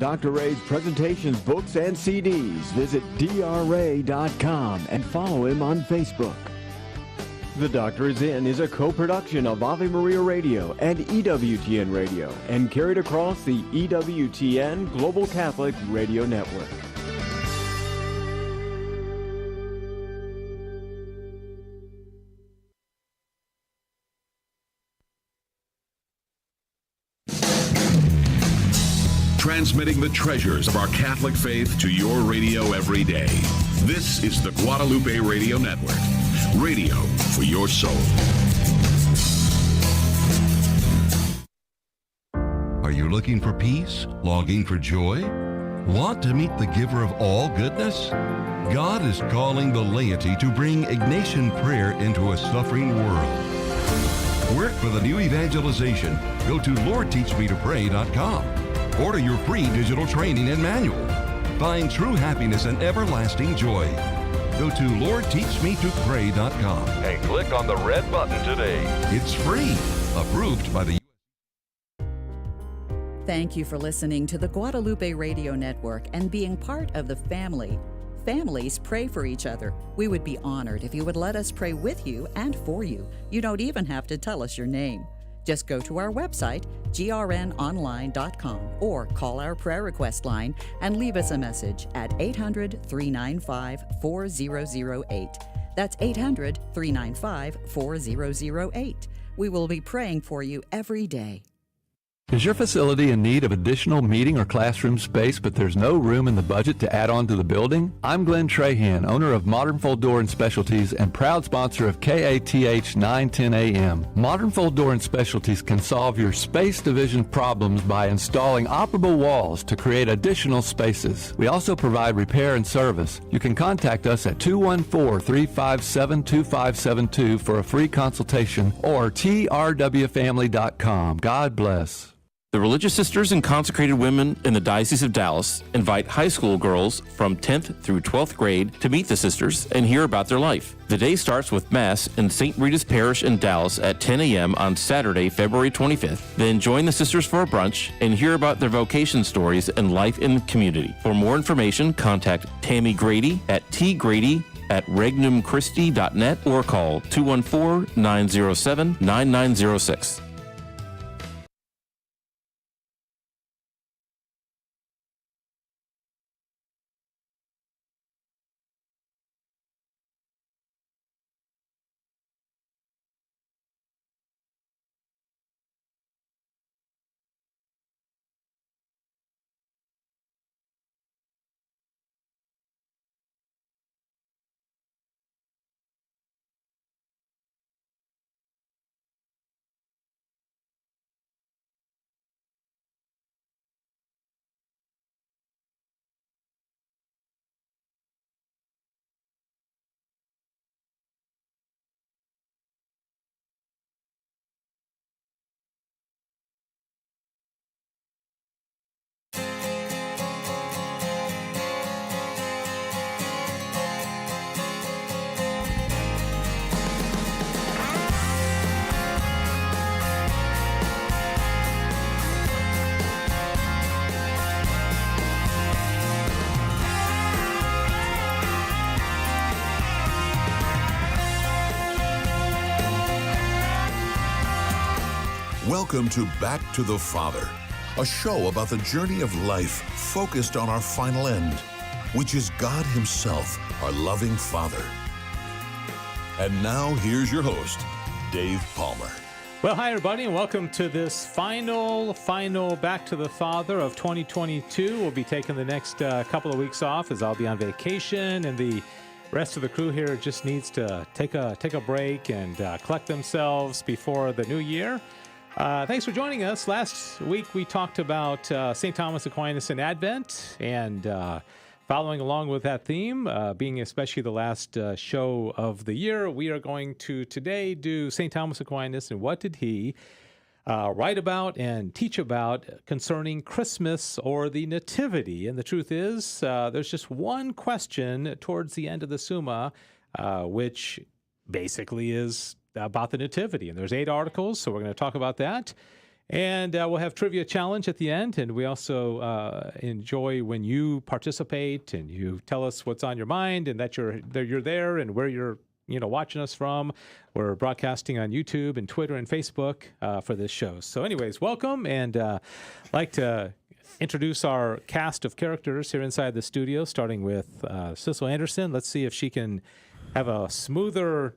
Dr. Ray's presentations, books, and CDs. Visit drray.com and follow him on Facebook. The Doctor is In is a co-production of Ave Maria Radio and EWTN Radio and carried across the EWTN Global Catholic Radio Network. Transmitting the treasures of our Catholic faith to your radio every day. This is the Guadalupe Radio Network. Radio for your soul. Are you looking for peace? Longing for joy? Want to meet the giver of all goodness? God is calling the laity to bring Ignatian prayer into a suffering world. Work for the new evangelization. Go to LordTeachMeToPray.com. Order your free digital training and manual. Find true happiness and everlasting joy. Go to LordTeachMeToPray.com and click on the red button today. It's free. Approved by the Thank you for listening to the Guadalupe Radio Network and being part of the family. Families pray for each other. We would be honored if you would let us pray with you and for you. You don't even have to tell us your name. Just go to our website, grnonline.com, or call our prayer request line and leave us a message at 800-395-4008. That's 800-395-4008. We will be praying for you every day. Is your facility in need of additional meeting or classroom space, but there's no room in the budget to add on to the building? I'm Glenn Trahan, owner of Modern Fold Door and Specialties and proud sponsor of KATH 910 AM. Modern Fold Door and Specialties can solve your space division problems by installing operable walls to create additional spaces. We also provide repair and service. You can contact us at 214-357-2572 for a free consultation or trwfamily.com. God bless. The Religious Sisters and Consecrated Women in the Diocese of Dallas invite high school girls from 10th through 12th grade to meet the sisters and hear about their life. The day starts with Mass in St. Rita's Parish in Dallas at 10 a.m. on Saturday, February 25th. Then join the sisters for a brunch and hear about their vocation stories and life in the community. For more information, contact Tammy Grady at tgrady@regnumchristi.net or call 214-907-9906. Welcome to Back to the Father, a show about the journey of life focused on our final end, which is God Himself, our loving Father. And now, here's your host, Dave Palmer. Well, hi, everybody, and welcome to this final Back to the Father of 2022. We'll be taking the next couple of weeks off as I'll be on vacation, and the rest of the crew here just needs to take a break and collect themselves before the new year. Thanks for joining us. Last week we talked about St. Thomas Aquinas and Advent, and following along with that theme, being especially the last show of the year, we are going to today do St. Thomas Aquinas and what did he write about and teach about concerning Christmas or the Nativity. And the truth is, there's just one question towards the end of the Summa, which basically is about the Nativity. And there's 8 articles, so we're going to talk about that. And we'll have trivia challenge at the end. And we also enjoy when you participate and you tell us what's on your mind and that you're there and where you're watching us from. We're broadcasting on YouTube and Twitter and Facebook for this show. So anyways, welcome. And I'd like to introduce our cast of characters here inside the studio, starting with Sissel Anderson. Let's see if she can have a smoother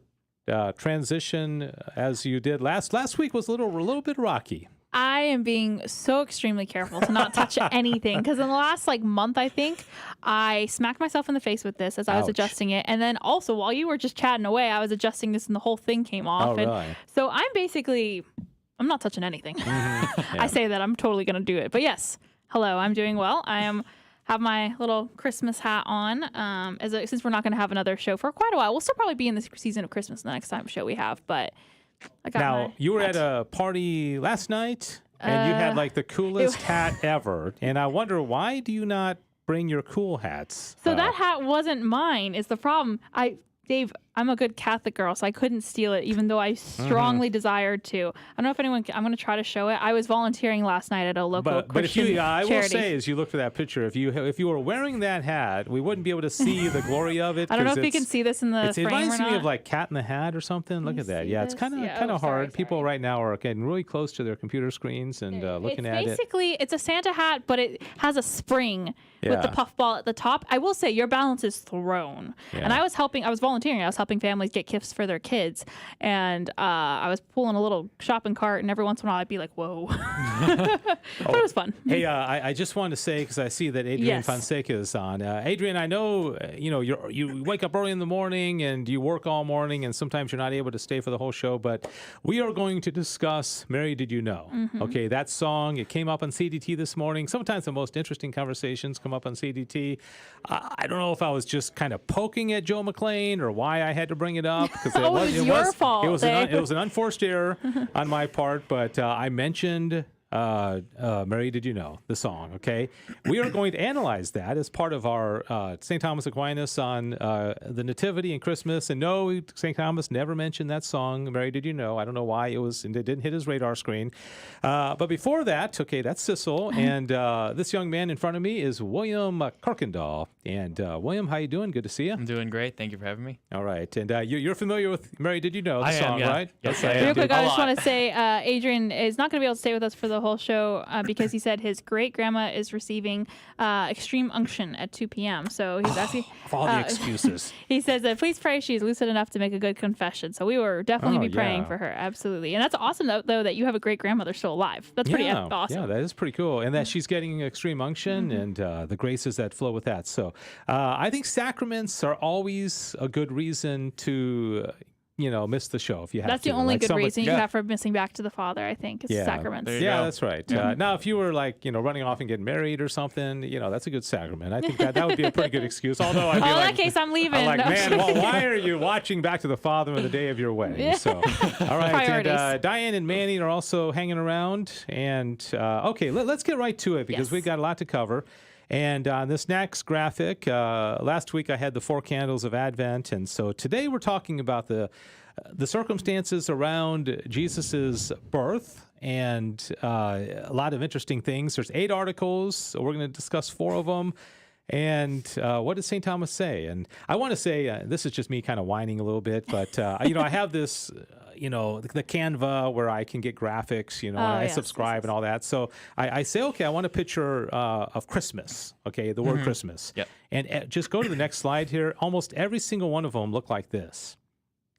transition as you did last week. Was a little bit rocky. I am being so extremely careful to not touch anything because in the last month, I think, I smacked myself in the face with this as I was adjusting it. And then also while you were just chatting away, I was adjusting this and the whole thing came off. Really? So I'm not touching anything. Mm-hmm. Yeah. I say that I'm totally going to do it. But yes, hello, I'm doing well. Have my little Christmas hat on since we're not going to have another show for quite a while. We'll still probably be in the season of Christmas the next time show we have, but I got Now, you were at a party last night, and you had the coolest hat ever. And I wonder, why do you not bring your cool hats? So that hat wasn't mine is the problem. Dave, I'm a good Catholic girl, so I couldn't steal it, even though I strongly desired to. I don't know if anyone I'm going to try to show it. I was volunteering last night at a local Christian charity. I will say, as you look for that picture, if you were wearing that hat, we wouldn't be able to see the glory of it. I don't know if you can see this in the frame or not. It reminds me of Cat in the Hat or something. Look at that. Yeah, it's kind of hard. People right now are getting really close to their computer screens and looking at it. Basically, it's a Santa hat, but it has a spring with the puffball at the top. I will say your balance is thrown. Yeah. And I was volunteering. I was helping families get gifts for their kids. And I was pulling a little shopping cart, and every once in a while I'd be like, whoa. But it was fun. Hey, I just wanted to say, because I see that Adrian Fonseca is on. Adrian, I know, you wake up early in the morning and you work all morning, and sometimes you're not able to stay for the whole show, but we are going to discuss Mary Did You Know? Mm-hmm. Okay, that song, it came up on CDT this morning. Sometimes the most interesting conversations come up on CDT. I don't know if I was just kind of poking at Joe McClain or why I had to bring it up, because it was your fault. It was an unforced error on my part, but I mentioned Mary Did You Know? The song, okay? We are going to analyze that as part of our St. Thomas Aquinas on the Nativity and Christmas. And no, St. Thomas never mentioned that song, Mary Did You Know? I don't know why it didn't hit his radar screen. But before that, okay, that's Sissel. And this young man in front of me is William Kirkendall. And William, how you doing? Good to see you. I'm doing great. Thank you for having me. All right. And you're familiar with Mary Did You Know? The song, yeah. right? Yes, okay. I am. Real quick, I just want to say Adrian is not going to be able to stay with us for the whole show because he said his great-grandma is receiving extreme unction at 2 p.m. So he's asking... Of all the excuses. He says that please pray she's lucid enough to make a good confession. So we were definitely praying for her. Absolutely. And that's awesome, though, that you have a great-grandmother still alive. That's pretty awesome. Yeah, that is pretty cool. And that she's getting extreme unction and the graces that flow with that. So I think sacraments are always a good reason to... miss the show if you have That's to. the only good reason you have for missing back to the Father, I think, is sacraments. Yeah, that's right. Now, if you were running off and getting married or something, that's a good sacrament. I think that would be a pretty good excuse. Although I'd be in that case, I'm leaving. I'm like, man, why are you watching Back to the Father on the day of your wedding? Yeah. So, all right. And Diane and Manny are also hanging around. And okay, let's get right to it because we've got a lot to cover. And on this next graphic, last week I had the 4 candles of Advent, and so today we're talking about the circumstances around Jesus's birth and a lot of interesting things. There's 8 articles, so we're going to discuss 4 of them. And what does St. Thomas say? And I want to say, this is just me kind of whining a little bit, but I have this... the Canva where I can get graphics, and I subscribe and all that. So I say, okay, I want a picture of Christmas, okay, the word Christmas. Yep. And just go to the next slide here. Almost every single one of them look like this.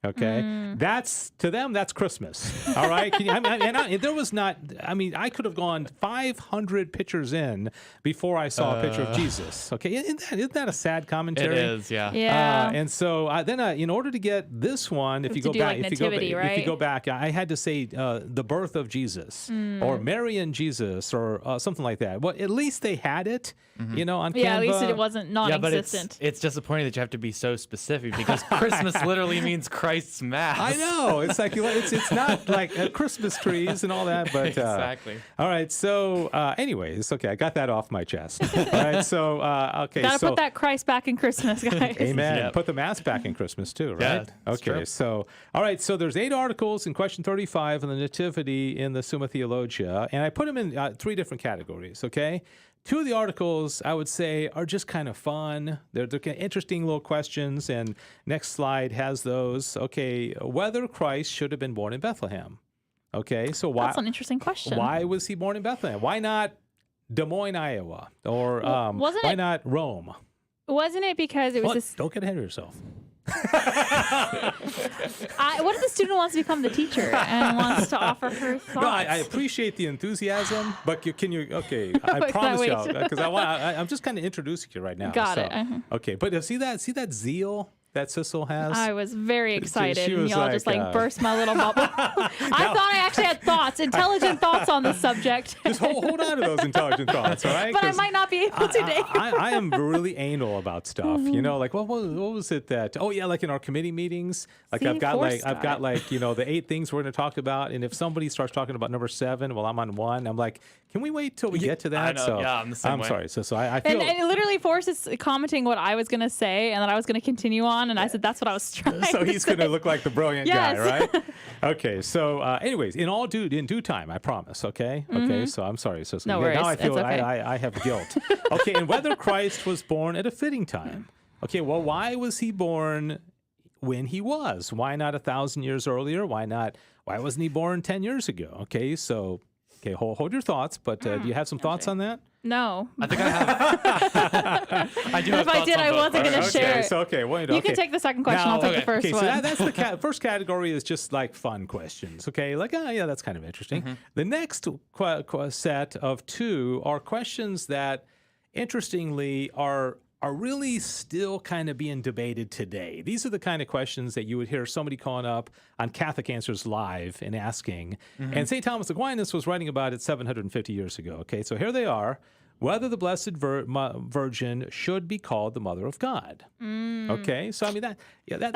Okay, that's to them. That's Christmas. All right. I could have gone 500 pictures in before I saw a picture of Jesus. Okay, isn't that a sad commentary? It is, yeah. Yeah. And so then, in order to get this one, if you go back, if you go back, I had to say the birth of Jesus or Mary and Jesus or something like that. Well, at least they had it, on Canva. Yeah, at least it wasn't non-existent. Yeah, but it's disappointing that you have to be so specific because Christmas literally means Christ Christ's mass. I know. It's like it's not like Christmas trees and all that, but exactly. All right. So, anyways, okay, I got that off my chest. All right. So, okay. Gotta put that Christ back in Christmas, guys. Amen. Yep. Put the mass back in Christmas too, right? Yeah, that's okay. true. So, all right. So there's 8 articles in question 35 on the Nativity in the Summa Theologica, and I put them in 3 different categories. Okay. 2 of the articles, I would say, are just kind of fun. They're interesting little questions, and next slide has those. Okay, whether Christ should have been born in Bethlehem. Okay, so why? That's an interesting question. Why was he born in Bethlehem? Why not Des Moines, Iowa, or why not Rome? Wasn't it because it was this? Don't get ahead of yourself. What if the student wants to become the teacher and wants to offer her thoughts? No, I appreciate the enthusiasm, but can you? Okay, I promise you, because I'm just kind of introducing you right now. Got it. Okay, but see that zeal that Sissel has? I was very excited, She and was y'all just burst my little bubble. I thought I actually had thoughts, intelligent thoughts on this subject. Just hold on to those intelligent thoughts, all right? But I might not be able today. I am really anal about stuff. You know, like what was it that? Oh yeah, like in our committee meetings, like See, I've got force the 8 things we're going to talk about, and if somebody starts talking about number 7, well, I'm on 1. I'm like, can we wait till we get to that? I know, So yeah, I'm the same way. sorry. So I feel. And it literally forces commenting what I was going to say, and then I was going to continue on, and I said that's what I was trying So to he's say. going to look like the brilliant Yes. guy, right? Okay. So, anyways, in due time, I promise. Okay. Okay. So I'm sorry. So No now worries. I feel It's okay. I have guilt. Okay. And whether Christ was born at a fitting time. Okay. Well, why was he born when he was? Why not 1,000 years earlier? Why wasn't he born 10 years ago? Okay. So, hold your thoughts. But do you have some thoughts on that? No. I think I have. I do have If I thoughts did, on I both. wasn't going to share. So wait. You can take the second question. I'll take the first So one. that's the first category is just like fun questions. Okay, like yeah, that's kind of interesting. The next set of 2 are questions that, interestingly, are really still kind of being debated today. These are the kind of questions that you would hear somebody calling up on Catholic Answers Live and asking. And St. Thomas Aquinas was writing about it 750 years ago. Okay, so here they are. Whether the Blessed Virgin should be called the Mother of God. Okay, so I mean that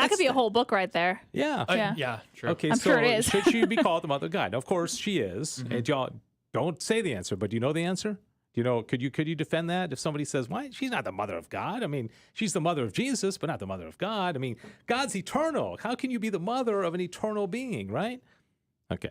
could be a whole book right there. Yeah. Yeah. True. Okay, I'm so sure it is. should she be called the Mother of God? Of course she is. And y'all don't say the answer, but do you know the answer? Do you know? Could you defend that if somebody says, "Why she's not the mother of God"? I mean, she's the mother of Jesus, but not the mother of God. I mean, God's eternal. How can you be the mother of an eternal being, right? Okay.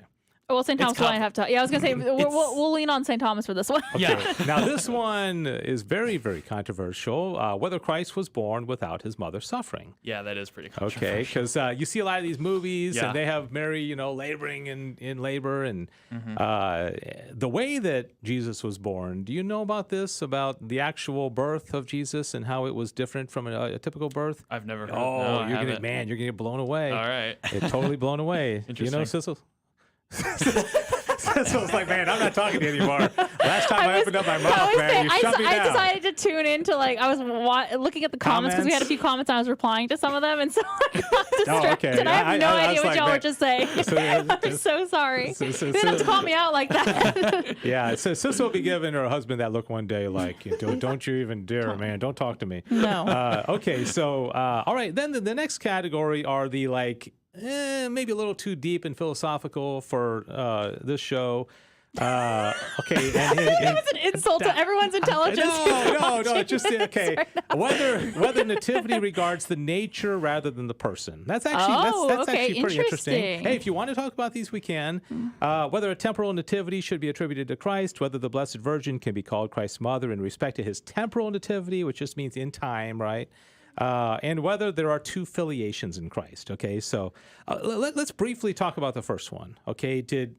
Well, St. Thomas will have to. Yeah, I was going to say we'll lean on St. Thomas for this one. Yeah. Now this one is very, very controversial. Whether Christ was born without his mother suffering. Yeah, that is pretty controversial. Okay, because you see a lot of these movies, Yeah. and they have Mary, laboring in labor, and the way that Jesus was born. Do you know about this? About the actual birth of Jesus and how it was different from a typical birth? I've never heard. Oh, no, I you're haven't. gonna get blown away. All right. You're totally blown away. Do you know, Interesting. Sissel? Sissel's like, man, I'm not talking to you anymore. Last time I opened up my mouth, man, you shut me down. I decided to tune into I was looking at the comments because we had a few comments and I was replying to some of them, and so I got distracted. okay. I have no idea was what like, y'all man, were just saying. I'm so sorry. You didn't have to call me out like that. Yeah, so Sissel will be giving her husband that look one day, like, don't you even dare, man, don't talk to me. No. Okay, so all right, then the next category are the maybe a little too deep and philosophical for this show. Okay, That was an insult to everyone's intelligence. No, just okay. Whether nativity regards the nature rather than the person. That's actually that's actually pretty interesting. Hey, if you want to talk about these, we can. Whether a temporal nativity should be attributed to Christ, whether the Blessed Virgin can be called Christ's mother in respect to his temporal nativity, which just means in time, right? And whether there are 2 filiations in Christ. Okay, so let's briefly talk about the first one. Okay, did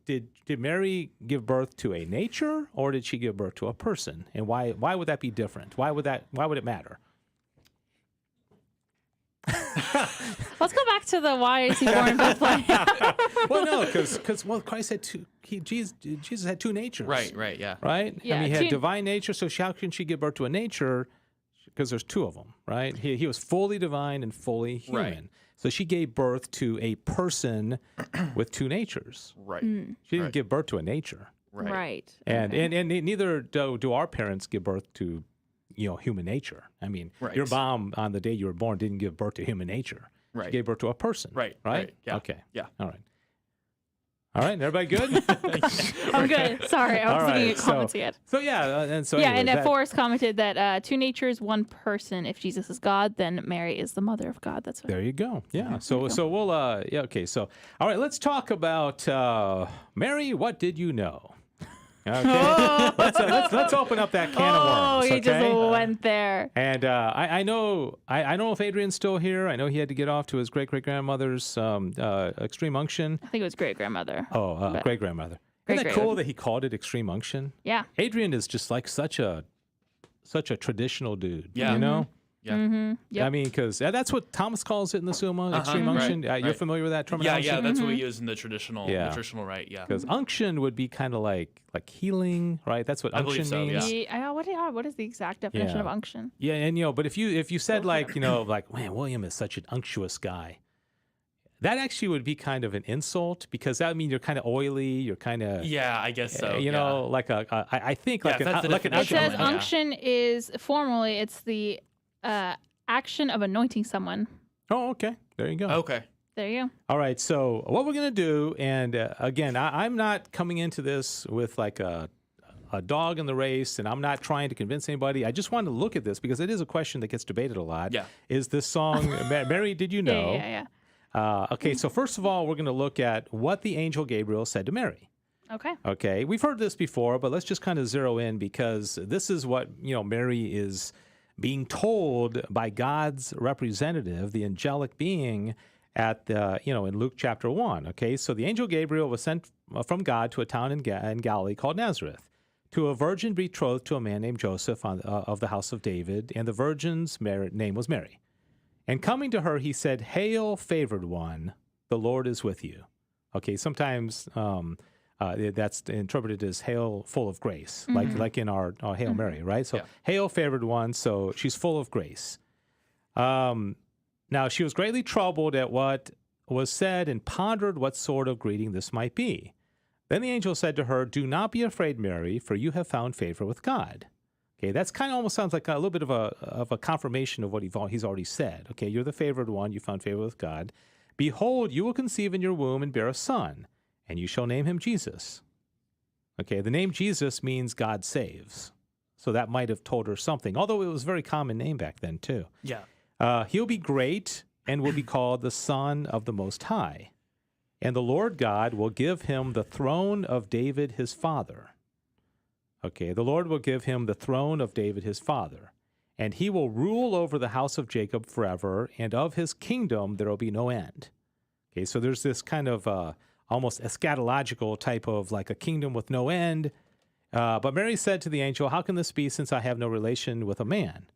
Mary give birth to a nature, or did she give birth to a person? And why would that be different? Why would it matter? Let's go back to the why is he born in Bethlehem? Well, no, because Christ had Jesus had 2 natures. Right, yeah. Right? Yeah, I mean, he had 2 divine nature, so how can she give birth to a nature? Because there's 2 of them, right? He was fully divine and fully human. Right. So she gave birth to a person with 2 natures. Right. She didn't give birth to a nature. Right. And neither do our parents give birth to human nature. I mean, Right. your mom on the day you were born didn't give birth to human nature. Right. She gave birth to a person. Right. Yeah. Okay. Yeah. All right. All right. Everybody good? I'm good. Sorry, I was looking at comments again. So yeah, and so Yeah, anyways, and Forrest commented that two natures, one person. If Jesus is God, then Mary is the mother of God. That's what. there you go. Yeah. So we'll okay. So all right, let's talk about Mary. What did you know? Okay. let's open up that can of worms. Oh, he okay? just went there. And I know if Adrian's still here. I know he had to get off to his great grandmother's extreme unction. I think it was great grandmother. Oh, great grandmother. Isn't that cool that he called it extreme unction? Yeah. Adrian is just like such a traditional dude. Yeah. You know. Yeah. Mm-hmm. Yep. I mean, because that's what Thomas calls it in the Summa, extreme unction. Right, You're right. familiar with that terminology? Yeah, that's what we use in the traditional, Yeah. nutritional right. Yeah. Because unction would be kind of like healing, right? That's what I believe unction so, means. yeah. What is the exact definition Yeah. of unction? Yeah, and but if you said like man, William is such an unctuous guy, that actually would be kind of an insult because that would mean you're kind of oily, you're kind of Yeah, I guess so. you know, like I think Yeah, like if that's the like an definition. It unction. says Yeah. unction is formally it's the action of anointing someone. Oh, okay, there you go. Okay. There you go. All right, so what we're gonna do, and again, I'm not coming into this with like a dog in the race, and I'm not trying to convince anybody. I just wanted to look at this because it is a question that gets debated a lot. Yeah. Is this song Mary? Did you know? Yeah. Okay, so first of all, we're going to look at what the angel Gabriel said to Mary. Okay. Okay, we've heard this before, but let's just kind of zero in because this is what Mary is being told by God's representative, the angelic being, at the in Luke chapter 1. Okay, so the angel Gabriel was sent from God to a town in Galilee called Nazareth, to a virgin betrothed to a man named Joseph of the house of David, and the virgin's name was Mary. And coming to her, he said, "Hail, favored one, the Lord is with you." Okay, sometimes that's interpreted as "Hail, full of grace," like in our Hail Mary, right? So, "Hail, favored one," so she's full of grace. Now, she was greatly troubled at what was said and pondered what sort of greeting this might be. Then the angel said to her, "Do not be afraid, Mary, for you have found favor with God." Okay, that's kind of almost sounds like a little bit of a confirmation of what he's already said. Okay, you're the favored one, you found favor with God. "Behold, you will conceive in your womb and bear a son, and you shall name him Jesus." Okay, the name Jesus means God saves. So that might have told her something, although it was a very common name back then too. Yeah. He'll be great and will be called the Son of the Most High. And the Lord God will give him the throne of David his father. Okay, the Lord will give him the throne of David his father, and he will rule over the house of Jacob forever, and of his kingdom there will be no end. Okay, so there's this kind of almost eschatological type of like a kingdom with no end. But Mary said to the angel, "How can this be, since I have no relation with a man?"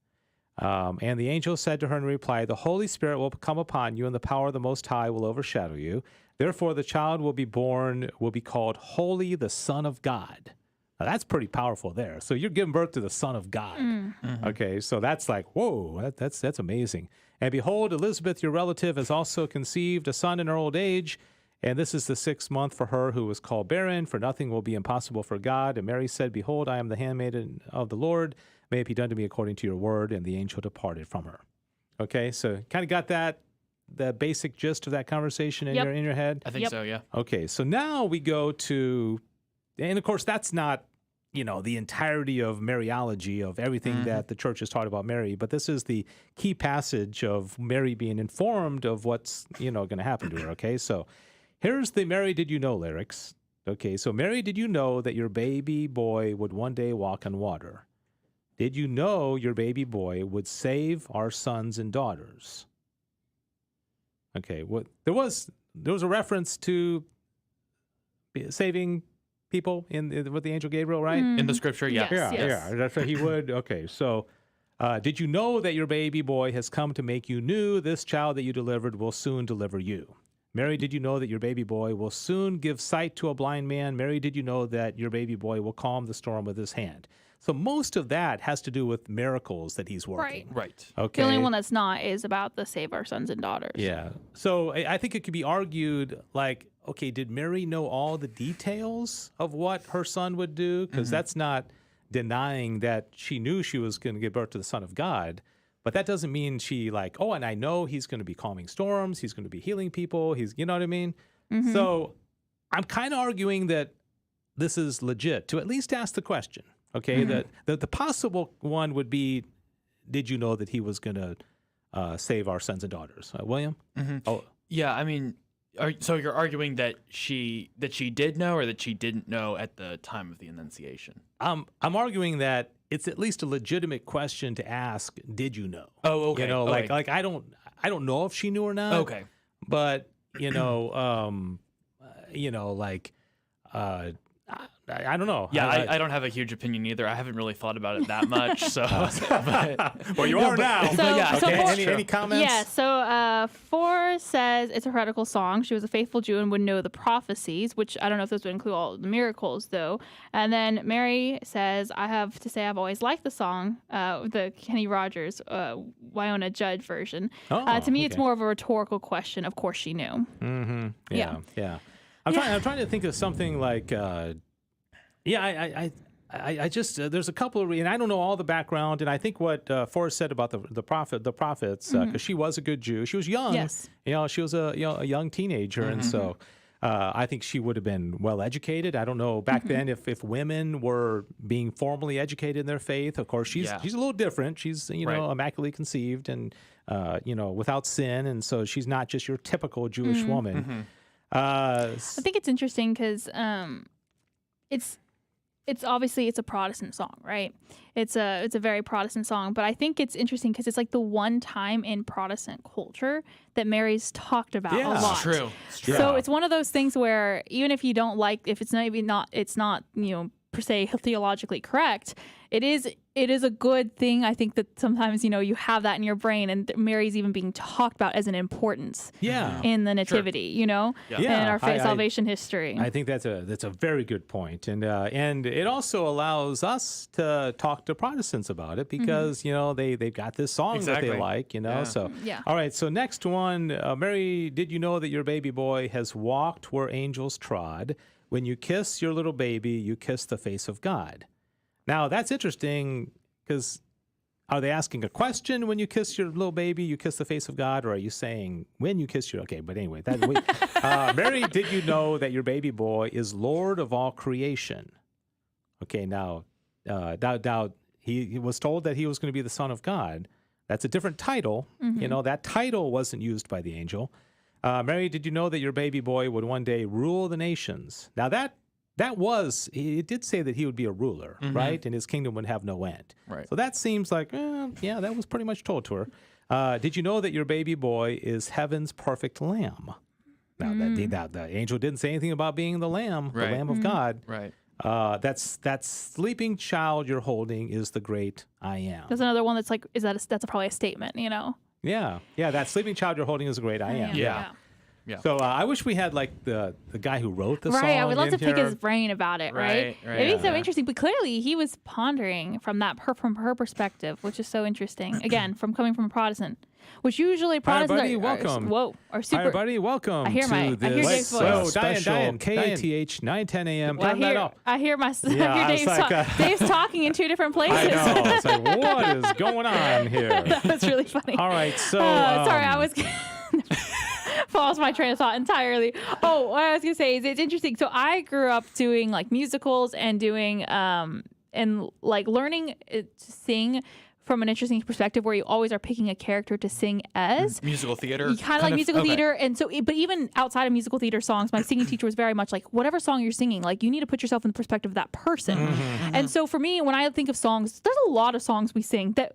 And the angel said to her in reply, "The Holy Spirit will come upon you, and the power of the Most High will overshadow you. Therefore the child will be born, will be called Holy, the Son of God." Now, that's pretty powerful there. So you're giving birth to the Son of God. Mm-hmm. Okay, so that's like, whoa, that's amazing. "And behold, Elizabeth, your relative, has also conceived a son in her old age, and this is the 6th month for her who was called barren, for nothing will be impossible for God. And Mary said, Behold, I am the handmaiden of the Lord. May it be done to me according to your word. And the angel departed from her." Okay, so kind of got the basic gist of that conversation in your head? I think so, yeah. Okay, so now we go to, and of course that's not, the entirety of Mariology, of everything that the church has taught about Mary, but this is the key passage of Mary being informed of what's, going to happen to her, okay? So here's the Mary Did You Know lyrics. Okay, so Mary, did you know that your baby boy would one day walk on water? Did you know your baby boy would save our sons and daughters? Okay, there was a reference to saving people with the angel Gabriel, right? In the scripture, yeah. Yes. Yeah, that's what he would. Okay, so did you know that your baby boy has come to make you new? This child that you delivered will soon deliver you. Mary, did you know that your baby boy will soon give sight to a blind man? Mary, did you know that your baby boy will calm the storm with his hand? So most of that has to do with miracles that he's working. Right. Okay. The only one that's not is about the save our sons and daughters. Yeah. So I think it could be argued like, okay, did Mary know all the details of what her son would do? Because that's not denying that she knew she was going to give birth to the Son of God. But that doesn't mean she like, oh, and I know he's going to be calming storms. He's going to be healing people. You know what I mean? Mm-hmm. So I'm kind of arguing that this is legit to at least ask the question. Okay, Mm-hmm. that the possible one would be, did you know that he was going to save our sons and daughters? William? Mm-hmm. Oh, yeah. I mean, so you're arguing that she did know or that she didn't know at the time of the Annunciation? I'm arguing that it's at least a legitimate question to ask. Did you know? Oh, okay. You know, Okay. like I don't know if she knew or not. Okay. But I don't know. Yeah, I don't have a huge opinion either. I haven't really thought about it that much. So, Well, you are now. So- yeah, so Okay. for- Any comments? Yeah, so 4 says it's a heretical song. She was a faithful Jew and would know the prophecies, which I don't know if those would include all the miracles, though. And then Mary says, I have to say I've always liked the song, the Kenny Rogers, Wyona Judd version. Oh, To me, it's okay. more of a rhetorical question. Of course she knew. Mm-hmm. Yeah. Yeah. I'm trying to think of something like. I just there's a couple of and I don't know all the background, and I think what Forrest said about the prophets, because she was a good Jew. She was young. Yes. You know, she was a young teenager, and so I think she would have been well educated. I don't know back then if women were being formally educated in their faith. Of course, she's a little different. She's Right. immaculately conceived and without sin, and so she's not just your typical Jewish woman. I think it's interesting because it's obviously it's a Protestant song, right? It's a very Protestant song, but I think it's interesting because it's like the one time in Protestant culture that Mary's talked about a lot. It's true. So it's one of those things where even if you don't like, if it's not per se theologically correct, it is a good thing. I think that sometimes you have that in your brain, and Mary's even being talked about as an importance in the Nativity, and our salvation history. I think that's a very good point, and it also allows us to talk to Protestants about it because they've got this song that they like, So all right, so next one, Mary, did you know that your baby boy has walked where angels trod? When you kiss your little baby, you kiss the face of God. Now, that's interesting because are they asking a question when you kiss your little baby, you kiss the face of God, or are you saying when you kiss your... Okay, but anyway, Mary, did you know that your baby boy is Lord of all creation? Okay, now, he was told that he was going to be the Son of God. That's a different title. That title wasn't used by the angel. Mary, did you know that your baby boy would one day rule the nations? Now, it did say that he would be a ruler, right? And his kingdom would have no end. Right. So that seems like, that was pretty much told to her. Did you know that your baby boy is heaven's perfect lamb? Now, the angel didn't say anything about being the lamb, the Lamb of God. Right. That sleeping child you're holding is the great I am. There's another one that's like, that's probably a statement, Yeah, that sleeping child you're holding is the great I am. Yeah. So I wish we had like the guy who wrote the song. Right, I would love to in pick here. his brain about it, right? Right, It'd be so interesting, but clearly he was pondering from her perspective, which is so interesting. Again, coming from a Protestant, which usually Protestants buddy, welcome. are super. Hi, buddy. Welcome I hear to Dave's this voice. special KATH 9:10 a.m. Well, I hear Dave's talking in two different places. I know. It's like, what is going on here? That's really funny. All right, so sorry, I was lost my train of thought entirely. Oh, what I was gonna say is it's interesting. So I grew up doing like musicals and doing and like learning to sing from an interesting perspective where you always are picking a character to sing as. Musical theater? Kind of like musical theater. And so, but even outside of musical theater songs, my singing teacher was very much like, whatever song you're singing, like you need to put yourself in the perspective of that person. And so for me, when I think of songs, there's a lot of songs we sing that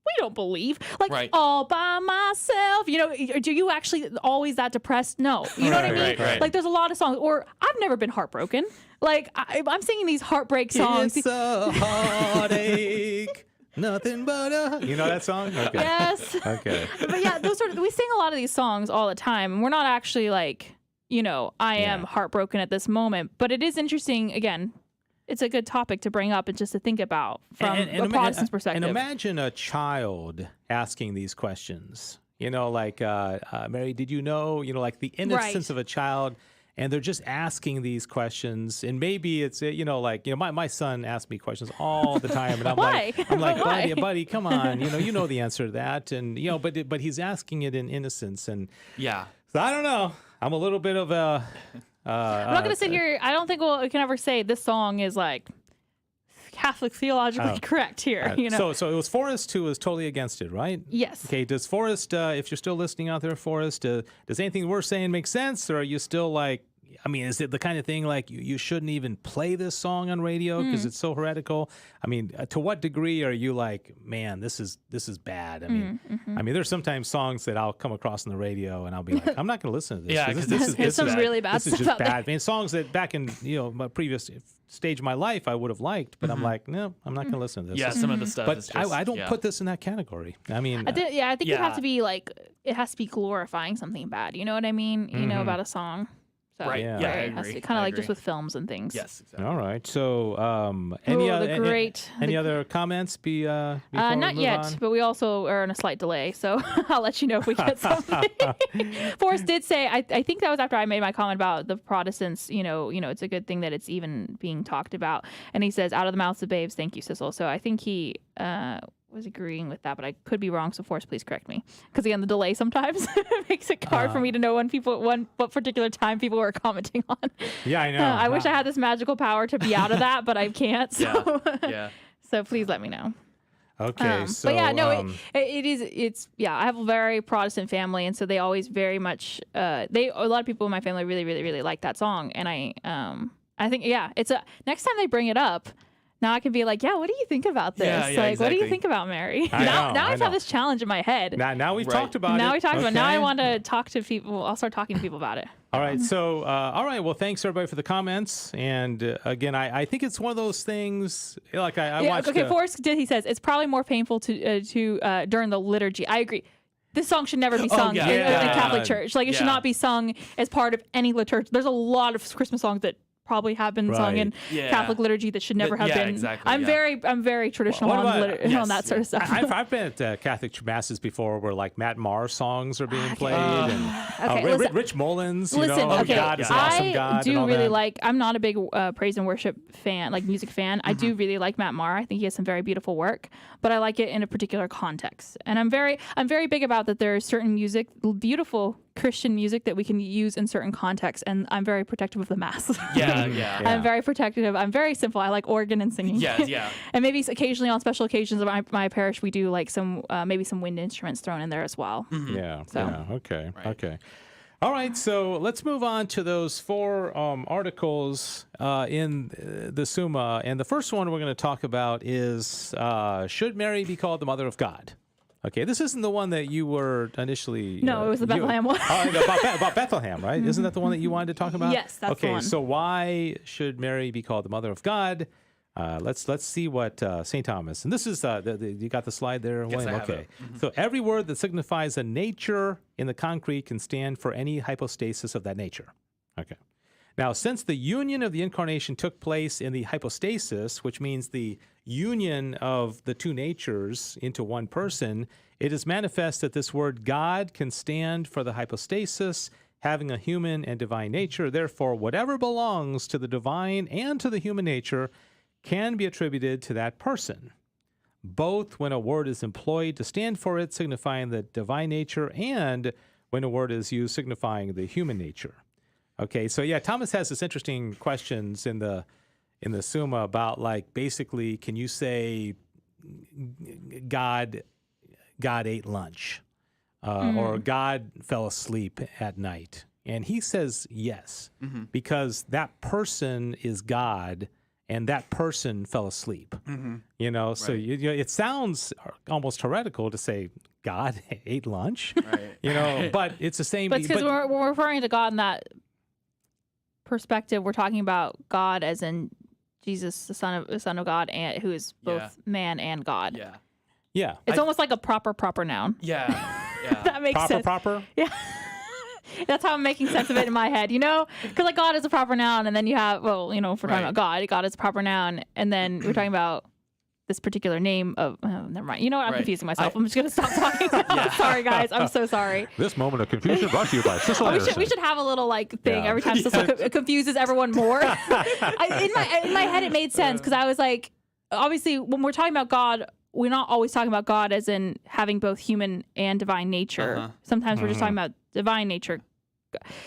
we don't believe, like all by myself, do you actually always that depressed? No, you know what I mean? Right. Like there's a lot of songs, or I've never been heartbroken. Like I'm singing these heartbreak songs. It's a heartache. Nothing but a... You know that song? Okay. Yes. Okay. But yeah, we sing a lot of these songs all the time, and we're not actually like, I am heartbroken at this moment. But it is interesting, again, it's a good topic to bring up and just to think about from a Protestant's perspective. And imagine a child asking these questions. Like, Mary, did you know? Like the innocence of a child. and they're just asking these questions. And maybe it's, my son asks me questions all the time, and I'm Why? like, buddy, come on, you know the answer to that, and but he's asking it in innocence, and Yeah. so I don't know. I'm a little bit of a. I'm not gonna sit here. I don't think we can ever say this song is like Catholic theologically correct here. So it was Forrest who was totally against it, right? Yes. Okay. Does Forrest, if you're still listening out there, Forrest, does anything we're saying make sense, or are you still like? I mean, is it the kind of thing like you shouldn't even play this song on radio because it's so heretical? I mean, to what degree are you like, man, this is bad? I mean, there's sometimes songs that I'll come across on the radio and I'll be like, I'm not going to listen to this. Yeah, 'cause There's some really bad This is stuff just out bad. there. I mean, songs that back in my previous stage of my life I would have liked, but I'm like, no, I'm not going to listen to this. Yeah, some of the stuff But is just, I don't put this in that category. I mean, I think you have Yeah. to be like, it has to be glorifying something bad. You know what I mean? You know about a song. So, Right. Yeah. Yeah, I It has to agree. be kind of I like just agree. with films and things. Yes, exactly. all right. So, any other comments? Before we Not move yet, on? but we also are on a slight delay, so I'll let you know if we get something. Forrest did say, I think that was after I made my comment about the Protestants. It's a good thing that it's even being talked about. And he says, "Out of the mouths of babes, thank you, Sissel." So I think he was agreeing with that, but I could be wrong. So Forrest, please correct me, because again, the delay sometimes makes it hard for me to know what particular time people were commenting on. Yeah, I know. I wish I had this magical power to be out of that, but I can't. So, Yeah. so please let me know. Okay, so But yeah, no, it's I have a very Protestant family, and so they always very much a lot of people in my family really, really, really like that song, and I think it's next time they bring it up. Now I can be like, what do you think about this? Yeah, What do exactly. you think about Mary? I now know. I have this challenge in my head. now we've Right. talked about it. Now we talked about it. Now I Okay. want to talk to people. I'll start talking to people about it. All right. So, all right. Well, thanks everybody for the comments. And again, I think it's one of those things. Like I watched. Okay, Forrest did. He says it's probably more painful to during the liturgy. I agree. This song should never be sung yeah. in Yeah. a Catholic church. Like it should Yeah. not be sung as part of any liturgy. There's a lot of Christmas songs that probably have been sung in Yeah. Catholic liturgy that should never have been. Exactly. I'm very traditional What on, about- on that sort of stuff. I've been at Catholic masses before where like Matt Maher songs are being played and Okay, Ri- listen- Rich Mullins. Listen, oh, okay, God is an awesome God. I and do all really that. like. I'm not a big praise and worship fan, like music fan. I do really like Matt Maher. I think he has some very beautiful work, but I like it in a particular context. And I'm very big about that. There is certain music, beautiful Christian music that we can use in certain contexts, and I'm very protective of the mass. Yeah. I'm very protective. I'm very simple. I like organ and singing. Yeah. And maybe occasionally on special occasions of my parish, we do like some maybe some wind instruments thrown in there as well. Yeah. So- Yeah. Okay. Okay. All right. So let's move on to those 4 articles in the Summa. And the first one we're going to talk about is should Mary be called the Mother of God? Okay, this isn't the one that you were initially. No, it was the Bethlehem one. About Bethlehem, right? Isn't that the one that you wanted to talk about? Yes, that's the okay, one. so why should Mary be called the Mother of God? Let's see what St. Thomas, and this is you got the slide there, William. I have Okay, it. so every word that signifies a nature in the concrete can stand for any hypostasis of that nature. Okay. Now, since the union of the incarnation took place in the hypostasis, which means the union of the two natures into one person, it is manifest that this word God can stand for the hypostasis, having a human and divine nature. Therefore, whatever belongs to the divine and to the human nature can be attributed to that person, both when a word is employed to stand for it, signifying the divine nature, and when a word is used signifying the human nature. Okay, so yeah, Thomas has this interesting questions in the Summa about like basically, can you say God ate lunch or God fell asleep at night? And he says yes, because that person is God and that person fell asleep. You know, so it sounds almost heretical to say God ate lunch. Right. You know, but it's the same. But because we're referring to God in that perspective, we're talking about God as in Jesus, the Son of God, and who is both man and God. Yeah. Yeah. It's almost like a proper noun. Yeah. That makes sense. Proper? Yeah. That's how I'm making sense of it in my head, you know? Because like God is a proper noun, and then you have, if we're talking about God is a proper noun, and then we're talking about this particular name of, never mind. You know what? I'm Right. confusing myself. I'm just going to stop talking. Sorry, guys. I'm so sorry. This moment of confusion brought to you by Sissel Anderson. We should have a little thing every time Sissel confuses everyone more. In my head, it made sense because I was like, obviously, when we're talking about God, we're not always talking about God as in having both human and divine nature. Sometimes we're just talking about divine nature.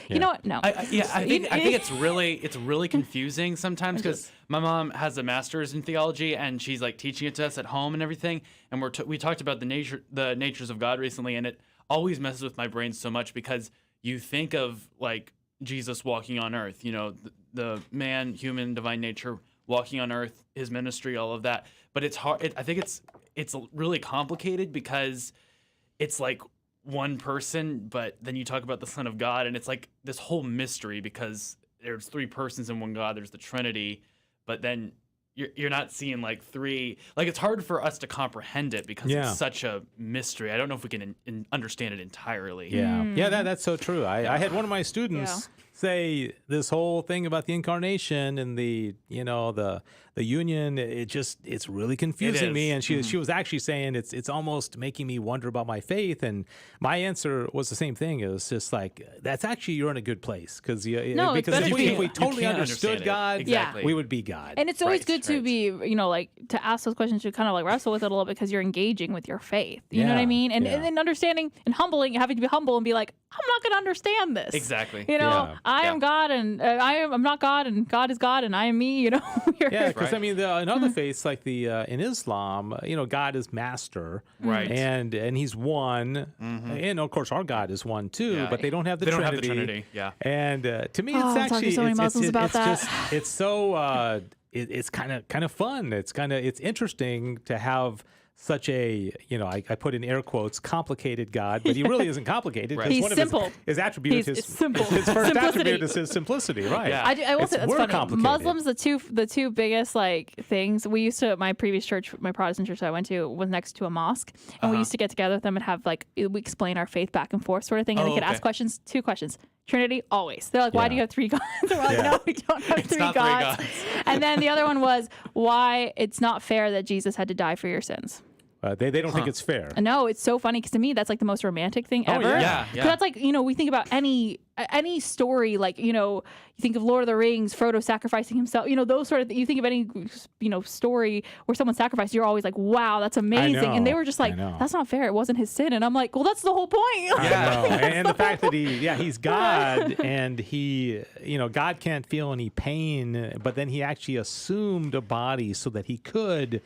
You know what? No. I think it's really confusing sometimes because my mom has a master's in theology and she's like teaching it to us at home and everything. And we talked about the natures of God recently, and it always messes with my brain so much because you think of like Jesus walking on earth, you know, the man, human, divine nature walking on earth, his ministry, all of that. But it's hard. I think it's really complicated because it's like one person, but then you talk about the Son of God, and it's like this whole mystery because there's three persons in one God. There's the Trinity, but then you're not seeing like three. Like it's hard for us to comprehend it because it's such a mystery. I don't know if we can understand it entirely. Yeah, that's so true. I had one of my students say this whole thing about the incarnation and the union. It's really confusing me. And she was actually saying it's almost making me wonder about my faith. And my answer was the same thing. It was just like, that's actually, you're in a good place because if we totally understood God, we would be God. And it's always good to be, to ask those questions, to kind of like wrestle with it a little bit because you're engaging with your faith. You know what I mean? And then understanding and having to be humble and be like, I'm not going to understand this. Exactly. I am God and I'm not God, and God is God and I am me. Because I mean, in other faiths like in Islam, God is master, right? And he's one, and of course our God is one too. But they don't have the Trinity. Don't have the Trinity. Yeah. And to me, it's actually so many Muslims about that. It's so it's kind of fun. It's interesting to have such a, I put in air quotes, complicated God, but he really isn't complicated. Right. He's simple. His attribute is simple. His first attribute is his simplicity, right? Yeah. I will say that's funny. Complicated. Muslims, the two biggest things we used to, my previous church, my Protestant church I went to was next to a mosque, and we used to get together with them and have we explain our faith back and forth sort of thing, and they could ask questions. 2 questions. Trinity, always. They're like, why do you have 3 gods? We're like, no, we don't have three gods. And then the other one was why it's not fair that Jesus had to die for your sins. They don't think it's fair. No, it's so funny because to me that's like the most romantic thing ever. Yeah. That's like, we think about any story, like, you think of Lord of the Rings, Frodo sacrificing himself, those sort of, you think of any, story where someone sacrificed, you're always like, wow, that's amazing. And they were just like, that's not fair. It wasn't his sin. And I'm like, well, that's the whole point. I know. And the fact that he's God and he, God can't feel any pain, but then he actually assumed a body so that he could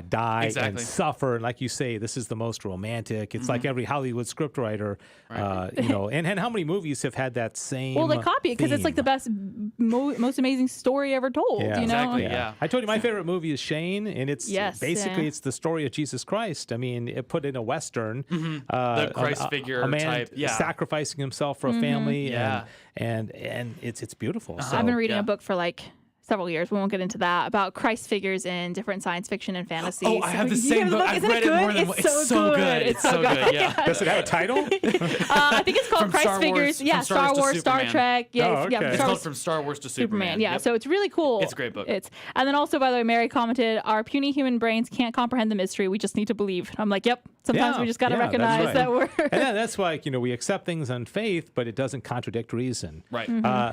die and suffer. And like you say, this is the most romantic. It's like every Hollywood scriptwriter, and how many movies have had that same Well, they copy it because it's like the best, most amazing story ever told, Exactly, yeah. I told you my favorite movie is Shane, and it's basically it's the story of Jesus Christ. I mean, it put in a Western. The Christ figure a man type. Yeah. sacrificing himself for a family. And it's beautiful. So, I've been reading a book for several years. We won't get into that, about Christ figures in different science fiction and fantasy. Oh, I have the same book. I've read it more than once. It's so good. It's so good. Yeah. Does it have a title? I think it's called Christ Figures. Yeah, Star Wars, Star Trek. Yeah, it's called From Star Wars to Superman. Yeah, so it's really cool. It's a great book. And then also, by the way, Mary commented, our puny human brains can't comprehend the mystery. We just need to believe. I'm like, yep. Sometimes we just got to recognize that we're... And that's why, we accept things on faith, but it doesn't contradict reason. Right.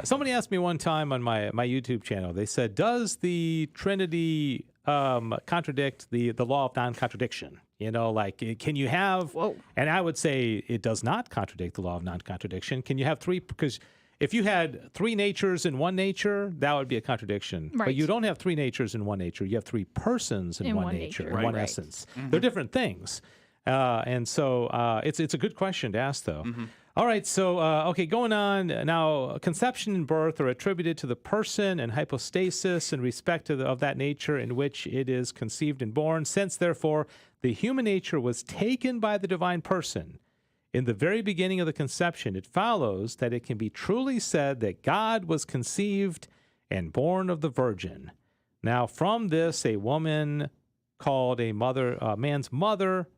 Somebody asked me one time on my YouTube channel, they said, does the Trinity contradict the law of non-contradiction? Can you have... Whoa. And I would say it does not contradict the law of non-contradiction. Can you have 3... Because if you had 3 natures in one nature, that would be a contradiction. Right. But you don't have 3 natures in one nature. You have 3 persons in one nature, in one essence. They're different things. And so it's a good question to ask, though. All right, so, going on. Now, conception and birth are attributed to the person, and hypostasis in respect of that nature in which it is conceived and born. Since, therefore, the human nature was taken by the divine person in the very beginning of the conception, it follows that it can be truly said that God was conceived and born of the Virgin. Now, from this, a woman called a man's mother,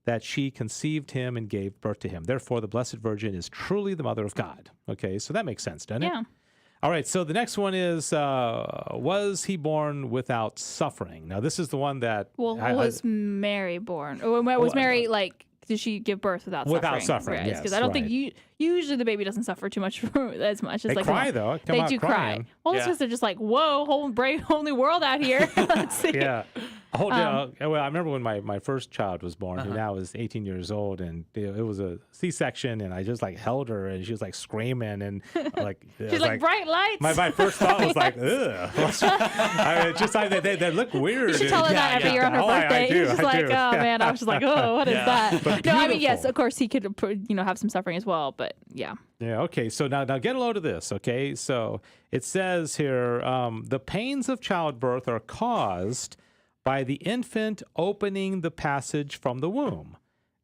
that she conceived him and gave birth to him. Therefore, the Blessed Virgin is truly the mother of God. Okay, so that makes sense, doesn't it? Yeah. All right, so the next one is, was he born without suffering? Now, this is the one that... Well, was Mary born? Or was Mary, did she give birth without suffering? Without suffering, yes. Because I don't think usually the baby doesn't suffer too much as much. It's they cry, though. They do cry. Well, it's because they're just like, whoa, whole new world out here. Let's see. Yeah. Well, I remember when my first child was born, who now is 18 years old, and it was a C-section, and I just held her, and she was screaming, and she's like bright lights. My first thought was ugh. They look weird. You should tell her that every year on her birthday. She's like, oh man, I was just like, oh, what is that? But no, I mean, yes, of course he could, have some suffering as well, but yeah. Yeah. Okay. So now get a load of this. Okay. So it says here, the pains of childbirth are caused by the infant opening the passage from the womb.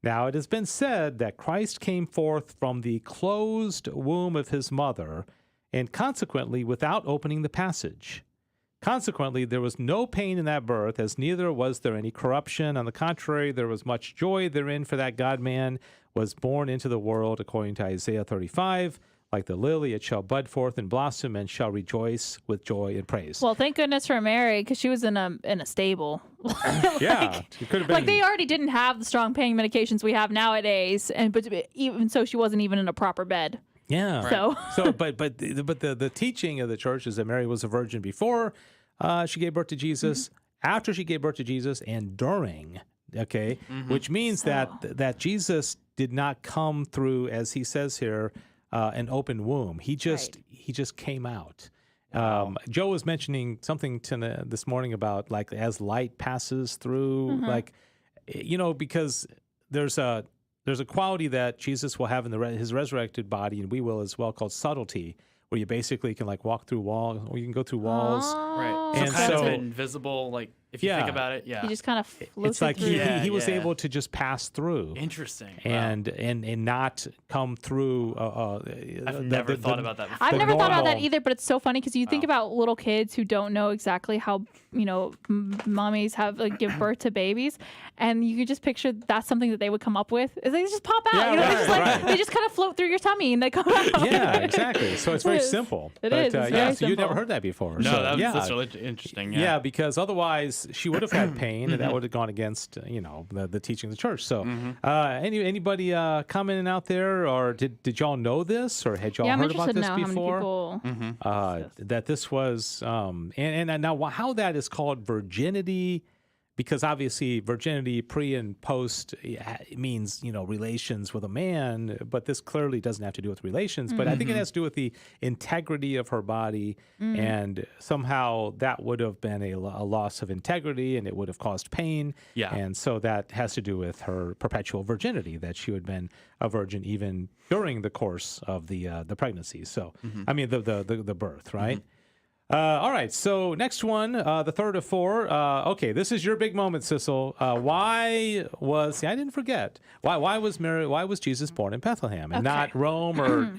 Now, it has been said that Christ came forth from the closed womb of his mother, and consequently without opening the passage. Consequently, there was no pain in that birth, as neither was there any corruption. On the contrary, there was much joy therein, for that God-man was born into the world, according to Isaiah 35. Like the lily, it shall bud forth and blossom, and shall rejoice with joy and praise. Well, thank goodness for Mary, because she was in a stable. Yeah, it could have been. They already didn't have the strong pain medications we have nowadays, but even so, she wasn't even in a proper bed. Yeah. Right. So, but the teaching of the church is that Mary was a virgin before she gave birth to Jesus, after she gave birth to Jesus, and during. Okay, which means that Jesus did not come through, as he says here, an open womb. He just came out. Wow. Joe was mentioning something this morning about as light passes through, because there's a quality that Jesus will have in his resurrected body, and we will as well, called subtlety, where you basically can walk through walls, or you can go through walls. Right. And kind of invisible, if you think about it, He just kind of floats it's through. he was able to just pass through. Interesting. And not come through. I've never thought about that before. I've never thought about that either, but it's so funny because you think about little kids who don't know exactly how mommies give birth to babies, and you could just picture that's something that they would come up with. Is they just pop out. They just kind of float through your tummy and they come out. Yeah, exactly. So it's very simple. It is. It's very so you'd never heard that before. No, that's really interesting. Yeah, because otherwise she would have had pain, and that would have gone against the teaching of the church. So anybody commenting out there, or did y'all know this, or had y'all heard about this before? That this was and now how that is called virginity. Because obviously virginity pre and post means, relations with a man, but this clearly doesn't have to do with relations. But I think it has to do with the integrity of her body, and somehow that would have been a loss of integrity, and it would have caused pain. Yeah. And so that has to do with her perpetual virginity, that she would have been a virgin even during the course of the pregnancy. So, I mean, the birth, right? All right, so next one, the third of four. Okay, this is your big moment, Sissel. I didn't forget. Why was Jesus born in Bethlehem and not Rome or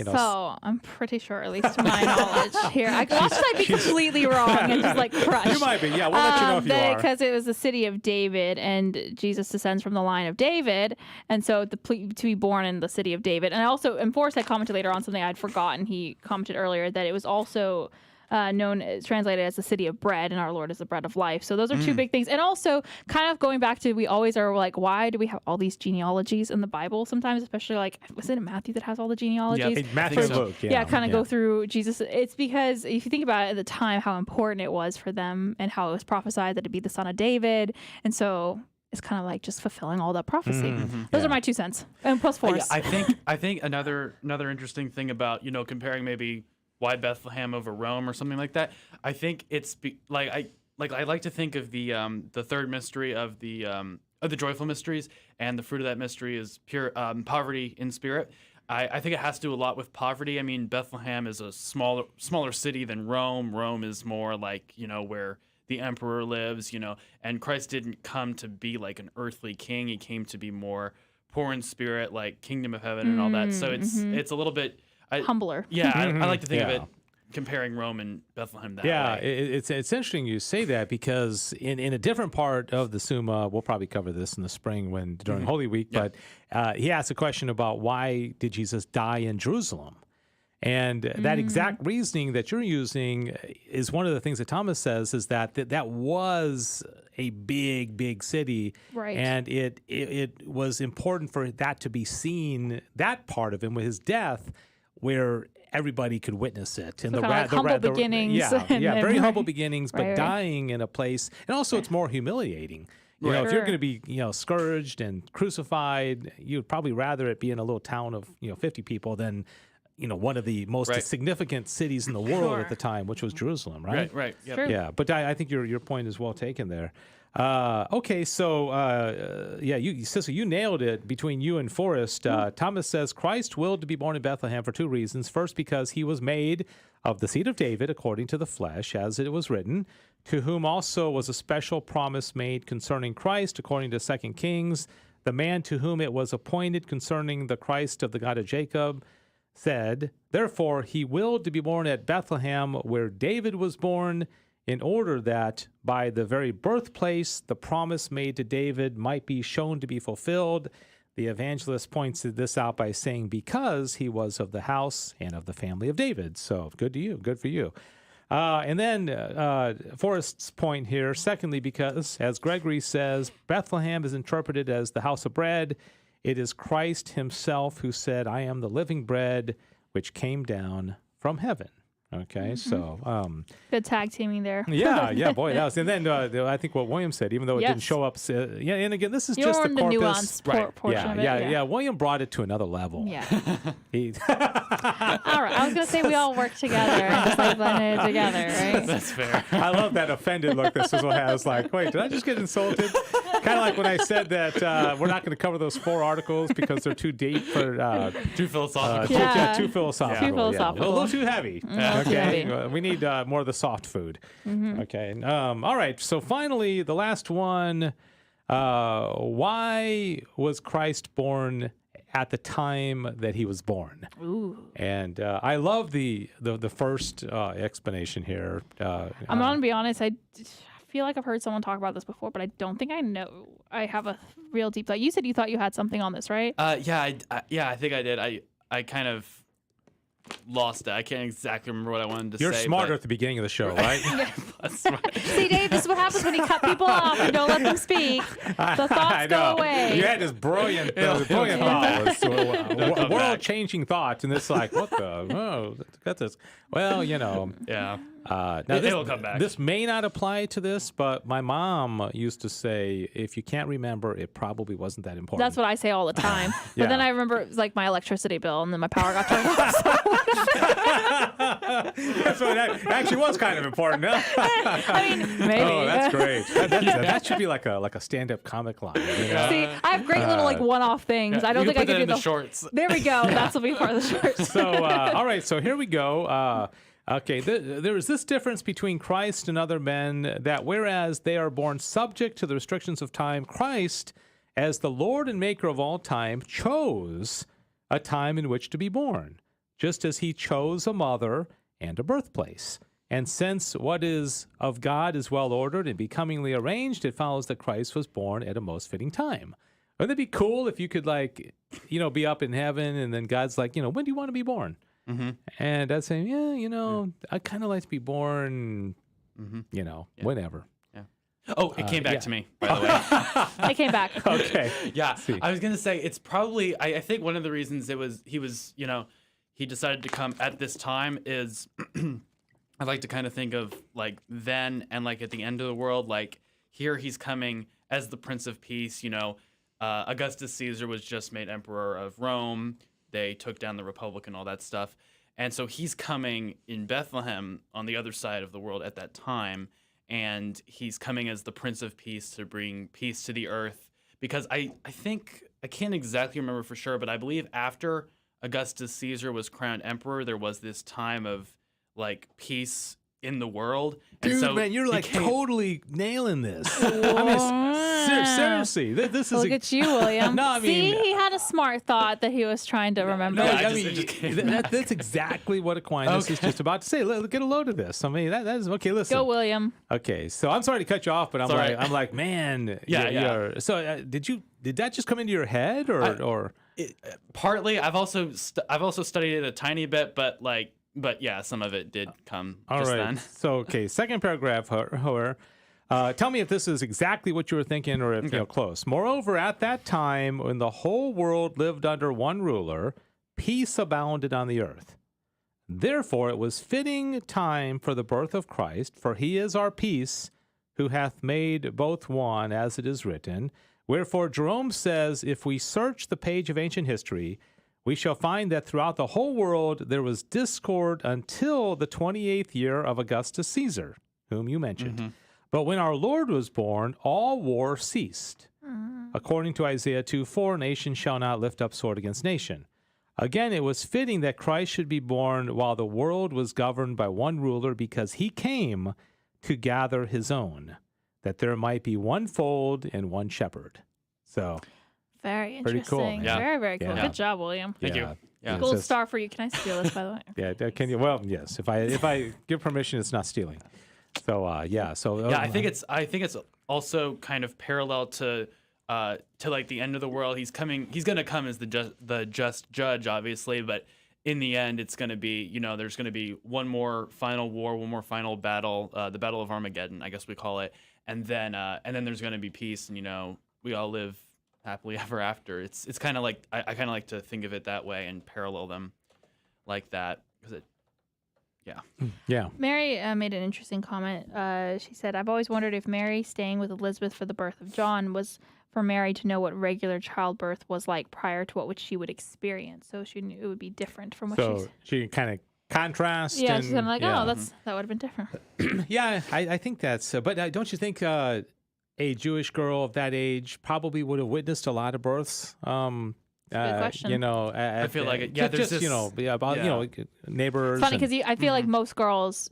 So I'm pretty sure, at least to my knowledge here, I might be completely wrong and just crush. You might be. Yeah, we'll let you know if you are. Because it was the city of David, and Jesus descends from the line of David, and so to be born in the city of David. And Forrest had commented later on something I'd forgotten. He commented earlier that it was also translated as the city of bread, and our Lord is the bread of life. So those are two big things. And also kind of going back to, we always are why do we have all these genealogies in the Bible sometimes, especially was it Matthew that has all the genealogies? Yeah, Matthew and Luke. Go through Jesus. It's because if you think about it at the time, how important it was for them, and how it was prophesied that it'd be the son of David. And so it's kind of just fulfilling all that prophecy. Those are my 2 cents. And plus Forrest. I think another interesting thing about, comparing maybe why Bethlehem over Rome or something like that. I think it's I like to think of the third mystery of the joyful mysteries, and the fruit of that mystery is pure poverty in spirit. I think it has to do a lot with poverty. I mean, Bethlehem is a smaller city than Rome. Rome is more where the emperor lives, and Christ didn't come to be like an earthly king. He came to be more poor in spirit, like kingdom of heaven and all that. So it's a little bit humbler. Yeah, I like to think of it comparing Rome and Bethlehem that way. It's interesting you say that, because in a different part of the Summa, we'll probably cover this in the spring during Holy Week, but he asked a question about why did Jesus die in Jerusalem? And that exact reasoning that you're using is one of the things that Thomas says is that was a big city. Right. And it was important for that to be seen, that part of him with his death, where everybody could witness it. And so humble beginnings. Yeah, very humble beginnings, but right. dying in a place. And also it's more humiliating. You know, if you're going to be, scourged and crucified, you'd probably rather it be in a little town of, 50 people than one of the most significant cities in the world at the time, which was Jerusalem, right? Right. Yep. Yeah, but I think your point is well taken there. Okay, so you nailed it between you and Forrest. Thomas says Christ willed to be born in Bethlehem for two reasons. First, because he was made of the seed of David according to the flesh, as it was written, to whom also was a special promise made concerning Christ according to 2 Kings. The man to whom it was appointed concerning the Christ of the God of Jacob said, therefore he willed to be born at Bethlehem, where David was born, in order that by the very birthplace the promise made to David might be shown to be fulfilled. The evangelist points this out by saying, because he was of the house and of the family of David. So good to you. Good for you. And then Forrest's point here, secondly, because, as Gregory says, Bethlehem is interpreted as the house of bread. It is Christ himself who said, I am the living bread which came down from heaven. Okay, so good tag teaming there. yeah, boy, that was. And then I think what William said, even though it didn't show up, and again, this is just the corpus. Nuanced portion of it. Yeah. William brought it to another level. Yeah. All right, I was gonna say we all work together and just blended it together, right? That's fair. I love that offended look this one has. Like, wait, did I just get insulted? Kind of like when I said that we're not going to cover those 4 articles because they're too deep for too philosophical. Too philosophical. Too philosophical. A little too heavy. Okay, we need more of the soft food. Okay. All right. So finally, the last one. Why was Christ born at the time that he was born? Ooh. And I love the first explanation here. I'm gonna be honest. I feel like I've heard someone talk about this before, but I don't think I know. I have a real deep thought. You said you thought you had something on this, right? I think I did. I kind of lost it. I can't exactly remember what I wanted to say. You're smarter at the beginning of the show, right? That's right. See, Dave, this is what happens when you cut people off and don't let them speak. The thoughts go away. You had this brilliant thought, world-changing thoughts, and it's like, what the? Oh, got this. Well, Yeah. Now It'll come back. This may not apply to this, but my mom used to say, if you can't remember, it probably wasn't that important. That's what I say all the time. But then I remember it was like my electricity bill, and then my power got turned off. That's what actually was kind of important, huh? I mean, maybe. Oh, that's great. That should be like a stand-up comic line. See, I have great little one-off things. I don't think I could do the shorts. There we go. That's will be part of the shorts. So, all right. So here we go. Okay, there is this difference between Christ and other men, that whereas they are born subject to the restrictions of time, Christ, as the Lord and Maker of all time, chose a time in which to be born, just as he chose a mother and a birthplace. And since what is of God is well ordered and becomingly arranged, it follows that Christ was born at a most fitting time. Wouldn't it be cool if you could, be up in heaven and then God's like, when do you want to be born? Mm-hmm. And I'd say, I'd kind of like to be born, whenever. Yeah. Oh, it came back to me, by the way. It came back. Okay. Yeah. I was going to say, it's probably, I think one of the reasons he decided to come at this time is, I like to kind of think of then and at the end of the world, here he's coming as the Prince of Peace. Augustus Caesar was just made Emperor of Rome. They took down the Republic and all that stuff. And so he's coming in Bethlehem on the other side of the world at that time. And he's coming as the Prince of Peace to bring peace to the earth. Because I think, I can't exactly remember for sure, but I believe after Augustus Caesar was crowned emperor, there was this time of peace in the world. And Dude, so man, you're totally nailing this. I mean, seriously, this is. Look at you, William. No, I mean, see, he had a smart thought that he was trying to remember. That's exactly what Aquinas is just about to say. Get a load of this. I mean, that is okay. Listen, go, William. Okay, so I'm sorry to cut you off, but I'm like, man, yeah. So did that just come into your head, or? Partly, I've also studied it a tiny bit, but yeah, some of it did come just then. So, okay, second paragraph, tell me if this is exactly what you were thinking or if close. Moreover, at that time, when the whole world lived under one ruler, peace abounded on the earth. Therefore, it was fitting time for the birth of Christ, for he is our peace, who hath made both one, as it is written. Wherefore, Jerome says, if we search the page of ancient history, we shall find that throughout the whole world there was discord until the 28th year of Augustus Caesar, whom you mentioned. Mm-hmm. But when our Lord was born, all war ceased. According to Isaiah 2:4, nation shall not lift up sword against nation. Again, it was fitting that Christ should be born while the world was governed by one ruler, because he came to gather his own, that there might be one fold and one shepherd. So, very pretty interesting. Cool. Yeah. Very, very cool. Yeah. Good job, William. Thank you. Yeah. Gold star for you. Can I steal this, by the way? Yeah, can you? Well, yes. If I give permission, it's not stealing. So, yeah. So, I think it's also kind of parallel to like the end of the world. He's going to come as the just judge, obviously, but in the end, it's going to be, there's going to be one more final war, one more final battle, the Battle of Armageddon, I guess we call it, and then there's going to be peace, and we all live happily ever after. It's kind of like I kind of like to think of it that way and parallel them like that, because yeah. Mary made an interesting comment. She said, "I've always wondered if Mary staying with Elizabeth for the birth of John was for Mary to know what regular childbirth was like prior to what she would experience. So she knew it would be different from what she's... So she kind of contrast. Yeah, and, she's kind of like, that would have been different. Yeah, I think that's... but don't you think a Jewish girl of that age probably would have witnessed a lot of births? Good question. I feel like it. Yeah, there's just, this, neighbors. It's funny because I feel like most girls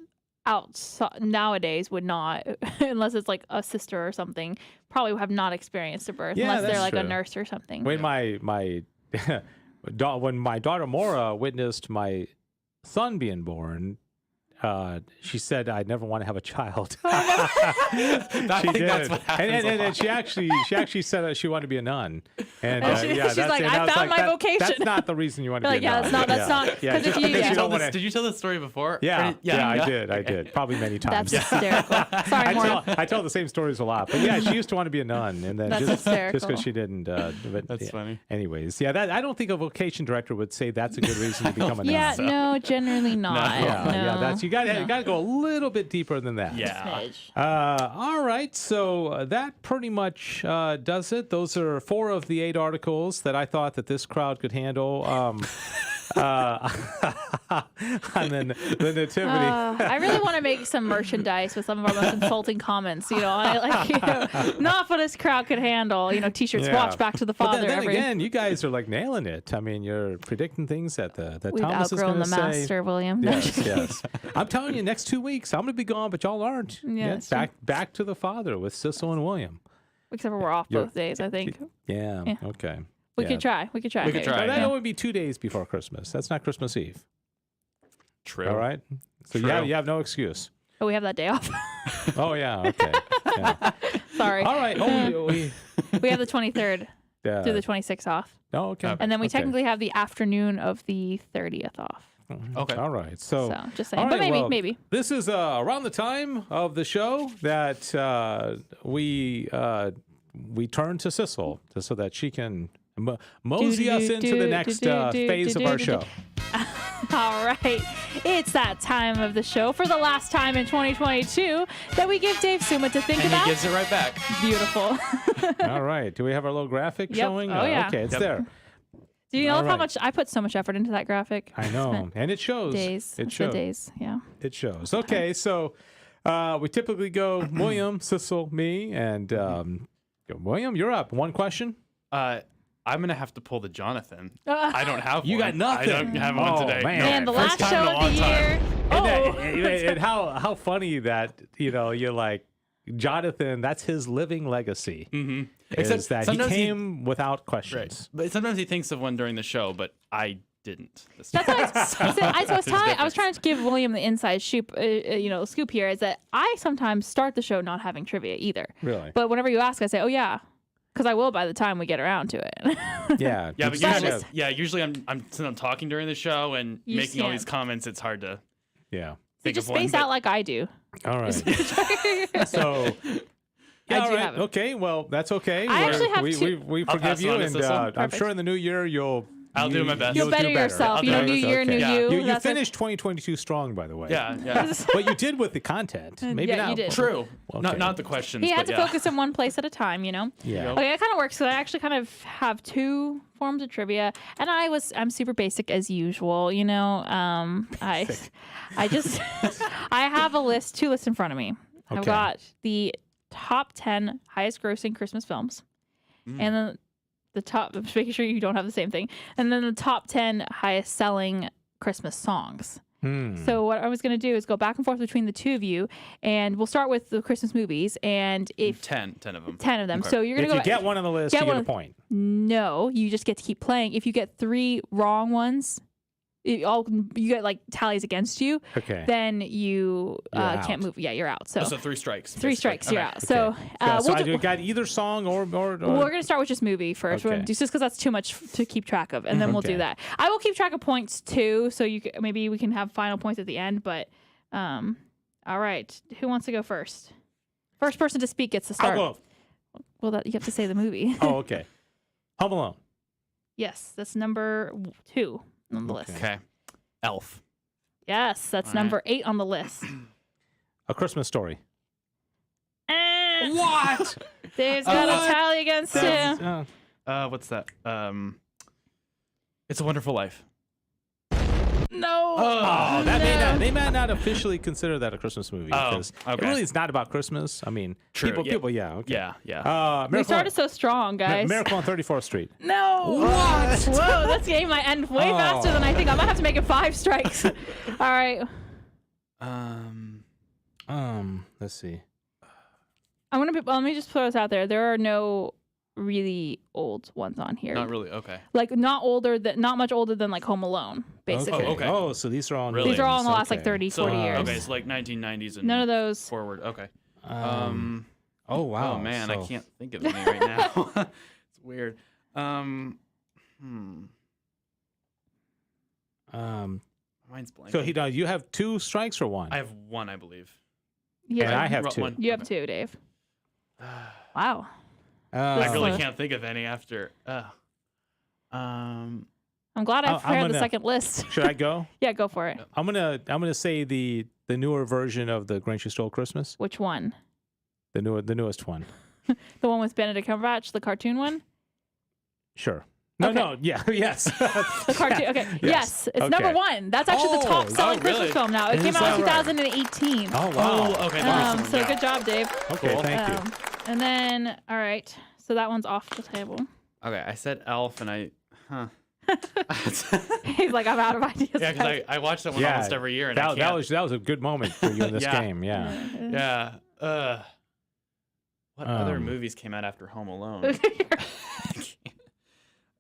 nowadays would not, unless it's like a sister or something, probably have not experienced a birth unless they're like a nurse or something. When when my daughter Maura witnessed my son being born, she said, "I never want to have a child." She did, that's what happens and she actually said she wanted to be a nun. And she's like, "I found my vocation." That's not the reason you want to be a nun. That's not. Because if you, did you tell this story before? Yeah, I did, probably many times. That's hysterical. Sorry, Maura. I tell the same stories a lot, but yeah, she used to want to be a nun, and then just because she didn't. That's funny. Anyways, I don't think a vocation director would say that's a good reason to become a nun. Yeah, no, generally not. Yeah, you got to go a little bit deeper than that. Yeah. All right. So that pretty much does it. Those are 4 of the 8 articles that I thought that this crowd could handle. And then the Nativity. I really want to make some merchandise with some of our most insulting comments. Not what this crowd could handle. T-shirts. Watch Back to the Father. But then again, you guys are like nailing it. I mean, you're predicting things that We've Thomas is going to say. outgrown the master, William. Yes. I'm telling you, next 2 weeks I'm going to be gone, but y'all aren't. Yes. Back to the Father with Sissel and William. Except for we're off both days, I think. Yeah. Okay. We could try. We could try. But that would be 2 days before Christmas. That's not Christmas Eve. True. All right. So you have no excuse. Oh, we have that day off. Oh yeah. Okay. Yeah. Sorry. All right. We have the 23rd through the 26th off. Oh, okay. And then we technically have the afternoon of the 30th off. Okay. All right. So just saying. But maybe. This is around the time of the show that we turn to Sissel so that she can mosey us into the next phase of our show. All right. It's that time of the show for the last time in 2022 that we give Dave Summa to think about. And he gives it right back. Beautiful. All right. Do we have our little graphic showing? Oh, yeah. Okay, it's there. Do you know how much I put so much effort into that graphic? I know. And it shows. Days. It shows. Days. Yeah. It shows. Okay. So we typically go William, Sissel, me, and William, you're up. One question. I'm going to have to pull the Jonathan. I don't have one. You got nothing. I don't have one today. Man, the last show of the year. And how funny that, you're like, Jonathan, that's his living legacy. Mm-hmm. Except that he came without questions. Right. But sometimes he thinks of one during the show, but I didn't. That's what I was trying to give William the inside scoop here is that I sometimes start the show not having trivia either. Really? But whenever you ask, I say, oh, yeah. Because I will by the time we get around to it. Yeah. Yeah, but usually I'm talking during the show and You making all can't. these comments. It's hard to Yeah. think Just of one. space out like I do. All right. So. I Yeah, all do right. have it. Okay. Well, that's okay. I actually have we, two. we I'll forgive pass it you, on to and Sissel. I'm Perfect. sure in the new year I'll do my best. You'll do better better. yourself. I'll You know, do new my year, best. new Yeah. you. You That's finished 2022 strong, by the way. Yeah. But you did with the content. Maybe Yeah, not. you did. True. Okay. Not the questions. He had but to yeah. focus in one place at a time, Yeah. Okay, that kind of works. So I actually kind of have two forms of trivia, and I'm super basic as usual. I have two lists in front of me. I've Okay. got the top 10 highest grossing Christmas films, and then the top. Just making sure you don't have the same thing, and then the top 10 highest selling Christmas songs. So what I was going to do is go back and forth between the two of you, and we'll start with the Christmas movies. And if 10 of them. 10 of them, Okay. so you're If gonna you go. get one on the list, get you get a one- point. No, you just get to keep playing. If you get 3 wrong ones, you get like tallies against you. Okay. Then you You're can't out. move. Yeah, you're out. So So 3 strikes. 3 basically. strikes, you're Okay. out. So So we'll I got either song or we're going to start with just movie first. We're Okay. gonna do just because that's too much to keep track of, and then we'll do Okay. that. I will keep track of points too, so maybe we can have final points at the end. But all right, who wants to go first? First person to speak gets to start. I'll go. Well, you have to say the movie. Oh, okay. Home Alone. Yes, that's number 2 on the list. Okay. Elf. Yes, that's All right. number 8 on the list. A Christmas Story. What? Dave's got a tally against you. What's that? It's a Wonderful Life. No. Oh, they may not officially consider that a Christmas movie Oh, because okay. it really is not about Christmas. I mean, True, people, yeah. okay. Yeah. We started so strong, guys. Miracle on 34th Street. No. What? Whoa, this game might end way faster than I think. I might have to make it 5 strikes. All right. Let's see. Let me just throw this out there. There are no really old ones on here. Not really. Okay. Like not much older than like Home Alone, basically. Okay. Oh, so these are all Really? These are all in the last like okay. 30, 40 years. Okay, so like 1990s and None of those. forward. Okay. Oh wow. Oh man, I So- can't think of any right now. It's weird. Mine's blank. So you have 2 strikes or 1? I have 1, I believe. Yeah. And I have 2. One. You have 2, Dave. Wow. I really Slow. can't think of any after. I'm glad I I'm prepared the gonna- second list. Should I go? Yeah, go for it. I'm gonna say the newer version of The Grinch Who Stole Christmas. Which one? The newest one. The one with Benedict Cumberbatch, the cartoon one? Sure. Okay. No, yeah, yes. The cartoon. Okay. Yes, it's Okay. number 1. That's actually the top selling really? Christmas film now. It Is came out in that right? 2018. Oh wow. Oh, okay. that makes So sense, good job, Dave. Okay, thank you. And then, all right. So that one's off the table. Okay, I said Elf, and I. He's like, I'm out of ideas. Yeah, because I watch that one almost every year, and I that can't. was a good moment for you in this Yeah. game. Yeah. Yeah. What other movies came out after Home Alone?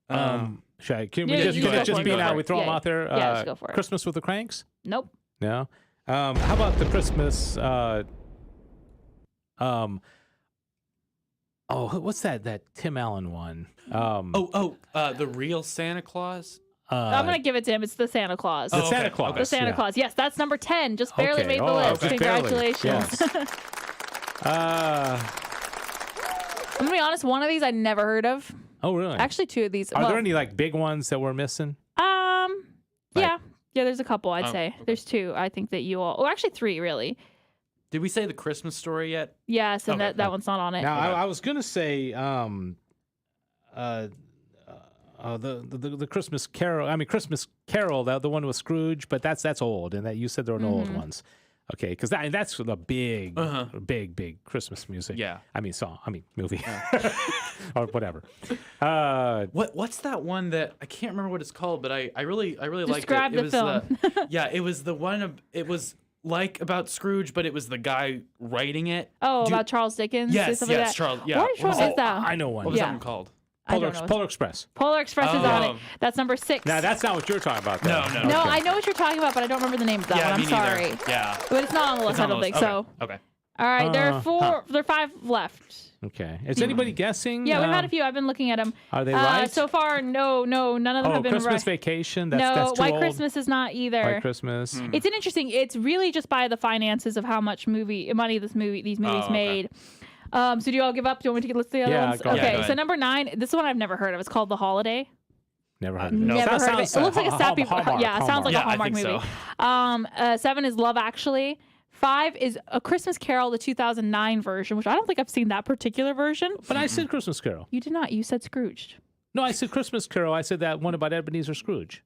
Can we Yeah, just you can go it just for be it. now? We throw them Yeah. out there. Yeah, just go for it. Christmas with the Cranks. Nope. No. How about the Christmas? What's that Tim Allen one? The Real Santa Claus. I'm going to give it to him. It's the Santa Claus. The Oh, Santa okay, Claus. okay. The Santa yeah. Claus. Yes, that's number 10. Just barely Okay. made the Oh, list. just barely. Congratulations. Yes. I'm going to be honest, one of these I never heard of. Oh, really? Actually, 2 of these. Are there any like big ones that we're missing? Yeah. Yeah, there's a couple, I'd say. okay. There's 2, I think, that you all... Oh, actually 3, really. Did we say the Christmas Story yet? Yes, and Okay. that one's not on it. Now, I was gonna say the Christmas Carol. I mean, Christmas Carol, the one with Scrooge, but that's old, and that you said there are no old ones. Okay, because that's a big, big Christmas music. Yeah. I mean movie, or whatever. What's that one that I can't remember what it's called, but I really liked Describe it. the was film. it was the one. It was like about Scrooge, but it was the guy writing it. Oh, Do you- about Charles Dickens? Yes, Something like yes, that. Charles. Yeah. Which one is that? I know one. What was Yeah. that one called? I don't know. Polar Express. Polar Express is on it. Oh. That's number 6. Now that's not what you're talking about. Though. No. No, I know what you're talking about, but I don't remember the name of that Yeah, one. me I'm neither. sorry. Yeah. But it's not on the list, It's I on the don't think list. so. Okay. All right, there are 5 left. Okay. Is anybody guessing? Yeah, we've had a few. I've been looking at them. Are they right? So far, no, none of them have been Christmas right. Vacation. No, That's too White old. Christmas is not either. White Christmas. It's an interesting. It's really just by the finances of how much money these movies made. So do you all give up? Do you want me to list the other ones? Go ahead. Okay, so number 9. This is one I've never heard of. It's called The Holiday. Never heard of it. Never heard of it. It looks like a sappy. Hallmark. Yeah, it sounds like a Hallmark I think movie. 7 is Love Actually. 5 is A Christmas Carol, the 2009 version, which I don't think I've seen that particular version. But I said Christmas Carol. You did not. You said Scrooged. No, I said Christmas Carol. I said that one about Ebenezer Scrooge.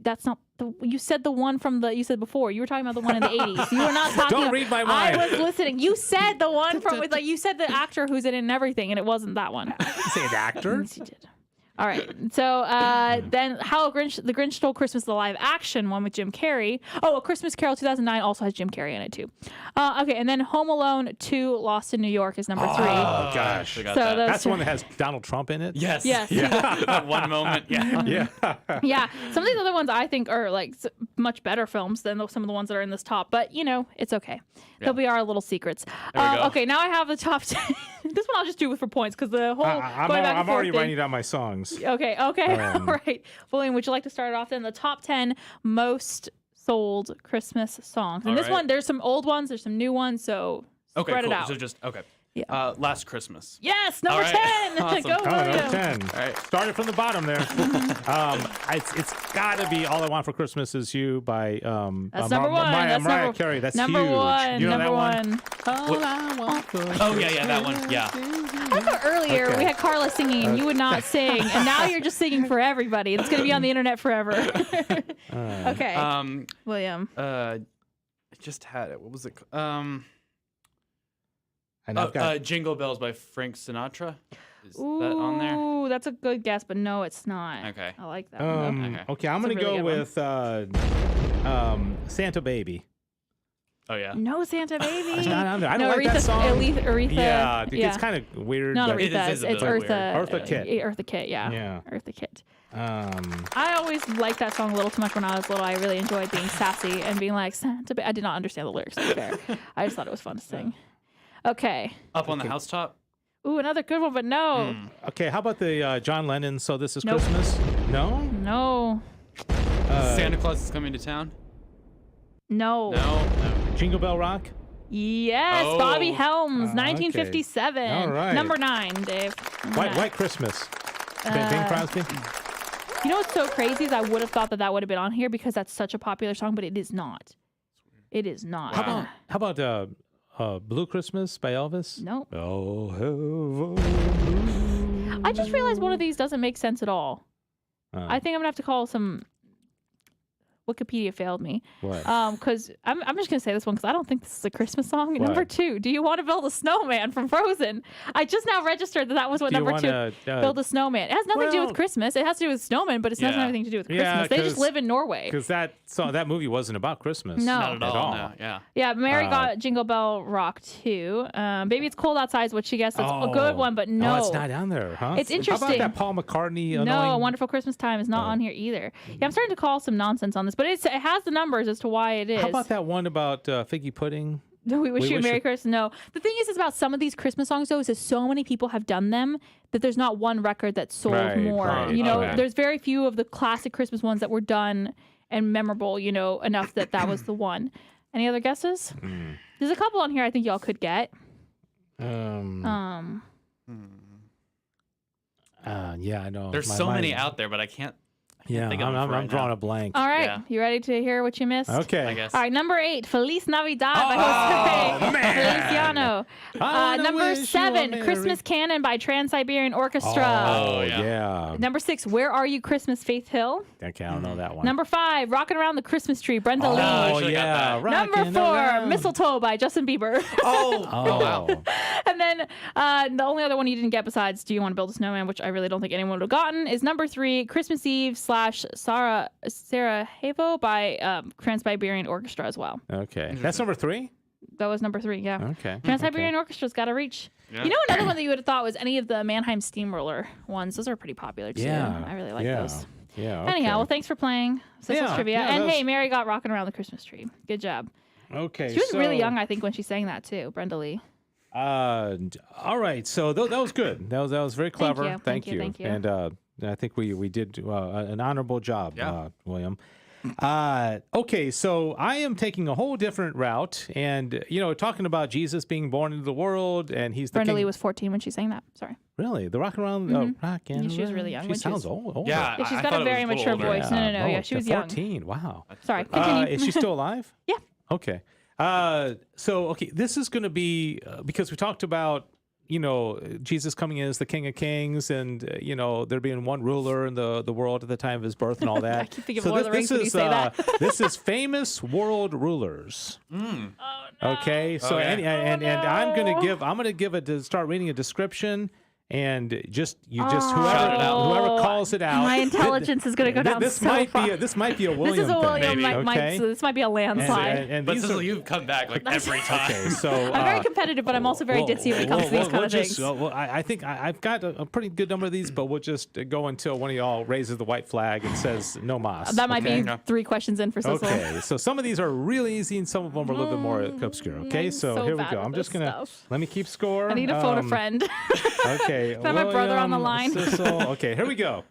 That's not the. You said the one from the. You said before. You were talking about the one in the 80s. You were not talking. Don't read my mind. I was listening. You said the one from like you said the actor who's in it and everything, and it wasn't that one. Say an actor. Yes, you did. All right. So then How the Grinch Stole Christmas, the live action one with Jim Carrey. Oh, A Christmas Carol 2009 also has Jim Carrey in it too. Okay, and then Home Alone 2 Lost in New York is number 3. Oh, gosh. That's the one that has Donald Trump in it? Yes. Yes. That one moment. Yeah. Yeah. Some of these other ones I think are like much better films than some of the ones that are in this top, but it's okay. They'll be our little secrets. Okay, now I have the top 10. This one I'll just do for points because the whole I'm already writing down my songs. Okay. All right. William, would you like to start off then? The top 10 most sold Christmas songs. And this one, there's some old ones, there's some new ones, so spread it out. So just, Last Christmas. Yes, number 10. Awesome. Go, William. Number 10. All right. Started from the bottom there. It's got to be All I Want for Christmas Is You by That's number 1. That's Mariah Carey. That's number huge. 1. You know number that 1. All I want for Oh, yeah, that one. Yeah. I thought earlier we had Carla singing and you would not sing, and now you're just singing for everybody. It's going to be on the internet forever. Okay. William. I just had it. What was it? Jingle Bells by Frank Sinatra. Is that on there? Ooh, that's a good guess, but no, it's not. Okay. I like that one. Okay, I'm going to really go good with Santa Baby. Oh, yeah. No Santa Baby. It's not on there. I don't no, like that song. Aretha. Yeah, it's kind of weird. Not but Aretha. It is a It's bit weird. Eartha Kitt. Eartha Kitt, yeah. Yeah. Eartha Kitt. Um, I always liked that song a little too much when I was little. I really enjoyed being sassy and being like, Santa Baby. I did not understand the lyrics, to be fair. I just thought it was fun to sing. Okay. Up on the Housetop? Ooh, another good one, but no. Okay, how about the John Lennon, So This Is Nope. Christmas? No? No. Santa Claus is Coming to Town? No. No. Jingle Bell Rock? Yes, Oh. Bobby Helms, Okay. 1957. All right. Number 9, Dave. Number 9. White Christmas. Bing Crosby? You know what's so crazy is I would have thought that would have been on here because that's such a popular song, but it is not. It is not. Wow. How about Blue Christmas by Elvis? Nope. Oh, heaven. I just realized one of these doesn't make sense at all. I think I'm gonna have to call some. Wikipedia failed me. What? Because I'm just gonna say this one because I don't think this is a Christmas song. What? Number 2, Do You Want to Build a Snowman from Frozen? I just now registered that was what Do you number 2. wanna, Build a snowman. It has nothing to do well- with Christmas. It has to do with snowman, but it doesn't have anything to do with Christmas. Yeah, They just 'cause- live in Norway. Because that movie wasn't about Christmas. No. Not at all. No. Yeah. Yeah, Mary got Jingle Bell Rock too. Baby It's Cold Outside is what she guessed. That's a good one, but no. Oh, it's not on there, huh? It's interesting. How about that Paul McCartney No, annoying? A Wonderful Christmas Time is not on here either. Yeah, I'm starting to call some nonsense on this, but it has the numbers as to why it is. How about that one about figgy pudding? We wish you a wish Merry you- Christmas. No. The thing is about some of these Christmas songs, though, is that so many people have done them that there's not one record that sold more. right. You know, Okay. there's very few of the classic Christmas ones that were done and memorable, enough that was the one. Any other guesses? There's a couple on here I think y'all could get. Yeah, I know. There's My so many mind- out there, but I can't. Yeah, think of them I'm right drawing now. a blank. All right. Yeah. You ready to hear what you missed? Okay. I guess. All right, number 8, Feliz Navidad by Jose Feliciano. I Number wish you 7, a Merry- Christmas Canon by Trans-Siberian Orchestra. Oh, yeah. yeah. Number 6, Where Are You Christmas, Faith Hill. Okay, I don't know that one. Number 5, Rockin' Around the Christmas Tree, Brenda Lee. Oh, should've got yeah. that. Number Rockin' 4, around. Mistletoe by Justin Bieber. Oh, Oh, And then the only other one you didn't get besides Do You Want to Build a Snowman, which I really don't think anyone would have gotten, is number 3, Christmas Eve / Sarajevo by Trans-Siberian Orchestra as well. okay. That's number 3? That was number 3, yeah. Okay. Trans-Siberian Orchestra's got to reach. Yeah. You know, another one that you would have thought was any of the Mannheim Steamroller ones. Those are pretty popular too. Yeah. I really like yeah. those. Yeah. Okay. Anyhow, well, thanks for playing Sissel's Yeah, Trivia. yeah, And that was- hey, Mary got Rockin' Around the Christmas Tree. Good job. Okay. She was really so- young, I think, when she sang that too, Brenda Lee. All right. So that was good. That was very clever. Thank you. And I think we did an honorable job, William. Okay, so I am taking a whole different route, and talking about Jesus being born into the world, and he's the Brenda king. Lee was 14 when she sang that. Sorry. Really, the rock around, rock and she was really young. She sounds old. Yeah, she's I got thought a it very was a mature little older. voice. No. Yeah, she was young. 14. Wow. Sorry. Continue. Is she still alive? Yeah. Okay. So this is going to be because we talked about Jesus coming in as the King of Kings, and there being one ruler in the world at the time of his birth and all that. I keep thinking of Lord of the Rings when you say that. This is famous world rulers. Oh no. Okay, so I'm going to start reading a description. And just whoever calls it out. My intelligence is going to go down this so might far. This might be a William This is a thing. William. Okay? So this might be a landslide. But Cecil, you've come back like every time. Okay, so I'm very competitive, but I'm also very ditzy when it comes to these kind of things. I think I've got a pretty good number of these, but we'll just go until one of y'all raises the white flag and says no mas. That might be 3 questions in for Cecil. Okay, so some of these are really easy and some of them are a little bit more obscure. Okay, so here we go. I'm just going to let me keep score. I need to phone a friend. Okay. Is that my brother on the line? Cecil. Okay, here we go.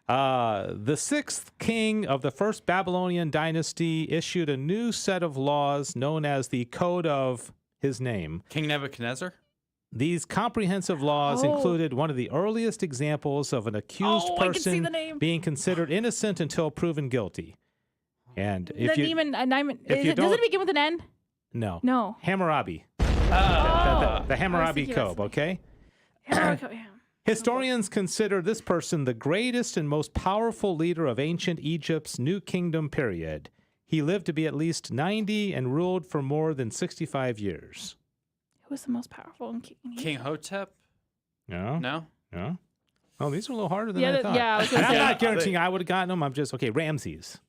The 6th king of the first Babylonian dynasty issued a new set of laws known as the Code of his name. King Nebuchadnezzar? These comprehensive laws included one of the earliest examples of an accused person being considered innocent until proven guilty. And if does it begin with an N? No. Hammurabi. The Hammurabi Code, okay? Historians consider this person the greatest and most powerful leader of ancient Egypt's New Kingdom period. He lived to be at least 90 and ruled for more than 65 years. Who was the most powerful in King Hotep? No. Oh, these are a little harder than I thought. Yeah, I was gonna and say I'm not guaranteeing I would have gotten them. I'm just, Ramses.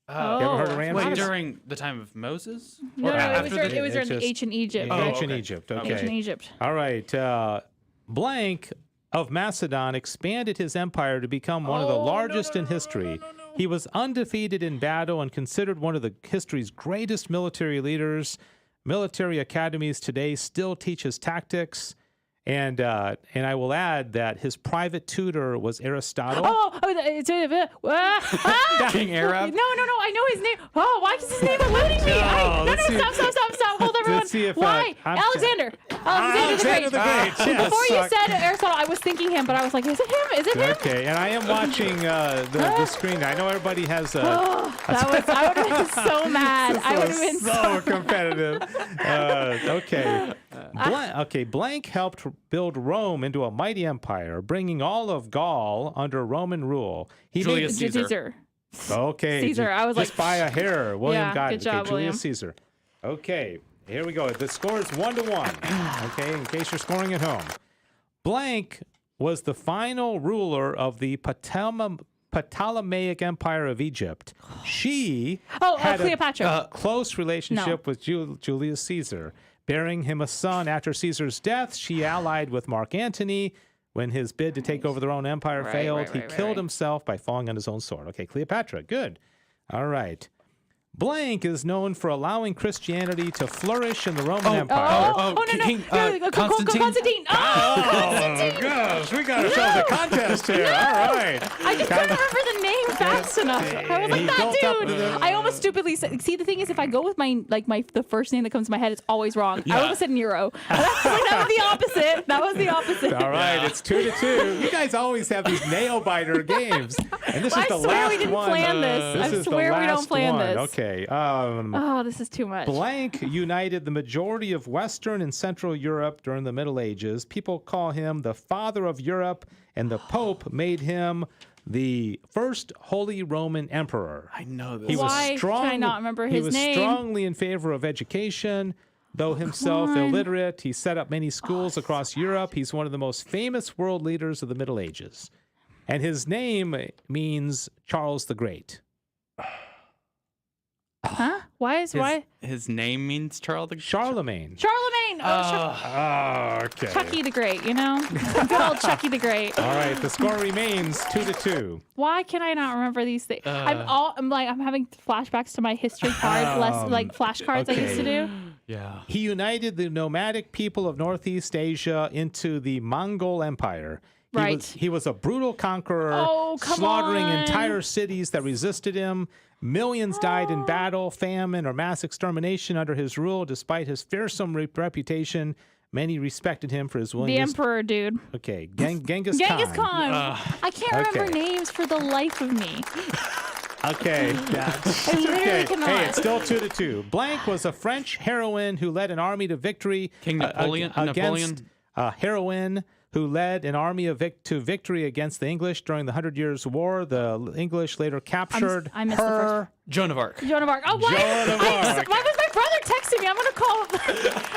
You ever heard of Ramses? Wait, during the time of Moses? No, it was during ancient Egypt. Ancient Egypt, okay. Ancient Egypt. All right. Blank of Macedon expanded his empire to become one of the largest in history. He was undefeated in battle and considered one of the history's greatest military leaders. Military academies today still teach his tactics. And I will add that his private tutor was Aristotle. King Arab? No, I know his name. Oh, why is his name eluding me? Stop. Hold everyone. Why? Alexander the Great. Before you said Aristotle, I was thinking him, but I was like, is it him? Is it him? Okay, and I am watching the screen. I know everybody has... I would have been so mad. I would have been so competitive. Okay. Blank helped build Rome into a mighty empire, bringing all of Gaul under Roman rule. Julius Caesar. Okay. Caesar. I was just by a hair. William got good it. Job, William. Julius Caesar. Okay. Here we go. The score is 1-1. Okay, in case you're scoring at home. Blank was the final ruler of the Ptolemaic Empire of Egypt. She had Cleopatra. a close relationship with Julius Caesar. Bearing him a son after Caesar's death, she allied with Mark Antony. When his bid to take over the Roman Empire failed, he killed himself by falling on his own sword. Okay, Cleopatra, good. All right. Blank is known for allowing Christianity to flourish in the Roman Empire. Constantine. Constantine. Oh, gosh, we got ourselves a contest here. All right. I just couldn't remember the name fast enough. I was like, that dude. I almost stupidly said, see, the thing is, if I go with the first name that comes to my head, it's always wrong. I would have said Nero. That was the opposite. All right, it's 2-2. You guys always have these nail-biter games. And this is the last one. I swear we didn't plan this. I swear we don't plan this. Okay. This is too much. Blank united the majority of Western and Central Europe during the Middle Ages. People call him the father of Europe, and the Pope made him the first Holy Roman Emperor. I know this. Why can I not remember his name? He was strongly in favor of education. Though himself illiterate, he set up many schools across Europe. He's one of the most famous world leaders of the Middle Ages. And his name means Charles the Great. Huh? Why? His name means Charlemagne. Charlemagne. Okay. Chucky the Great, Good old Chucky the Great. All right, the score remains 2-2. Why can I not remember these things? I'm having flashbacks to my history card, less like flashcards I used to do. Yeah. He united the nomadic people of Northeast Asia into the Mongol Empire. He was a brutal conqueror, slaughtering entire cities that resisted him. Millions died in battle, famine, or mass extermination under his rule. Despite his fearsome reputation, many respected him for his willingness. The emperor, dude. Okay, Genghis Khan. Genghis Khan. I can't remember names for the life of me. Okay. I literally cannot. Hey, it's still 2-2. Blank was a French heroine who led an army to victory King Napoleon. against heroine who led an army to victory against the English during the 100 Years' War. The English later captured I missed the first. Joan of Arc. Joan of Arc. Oh, what? Joan of Arc. Why was my brother texting me? I'm going to call him.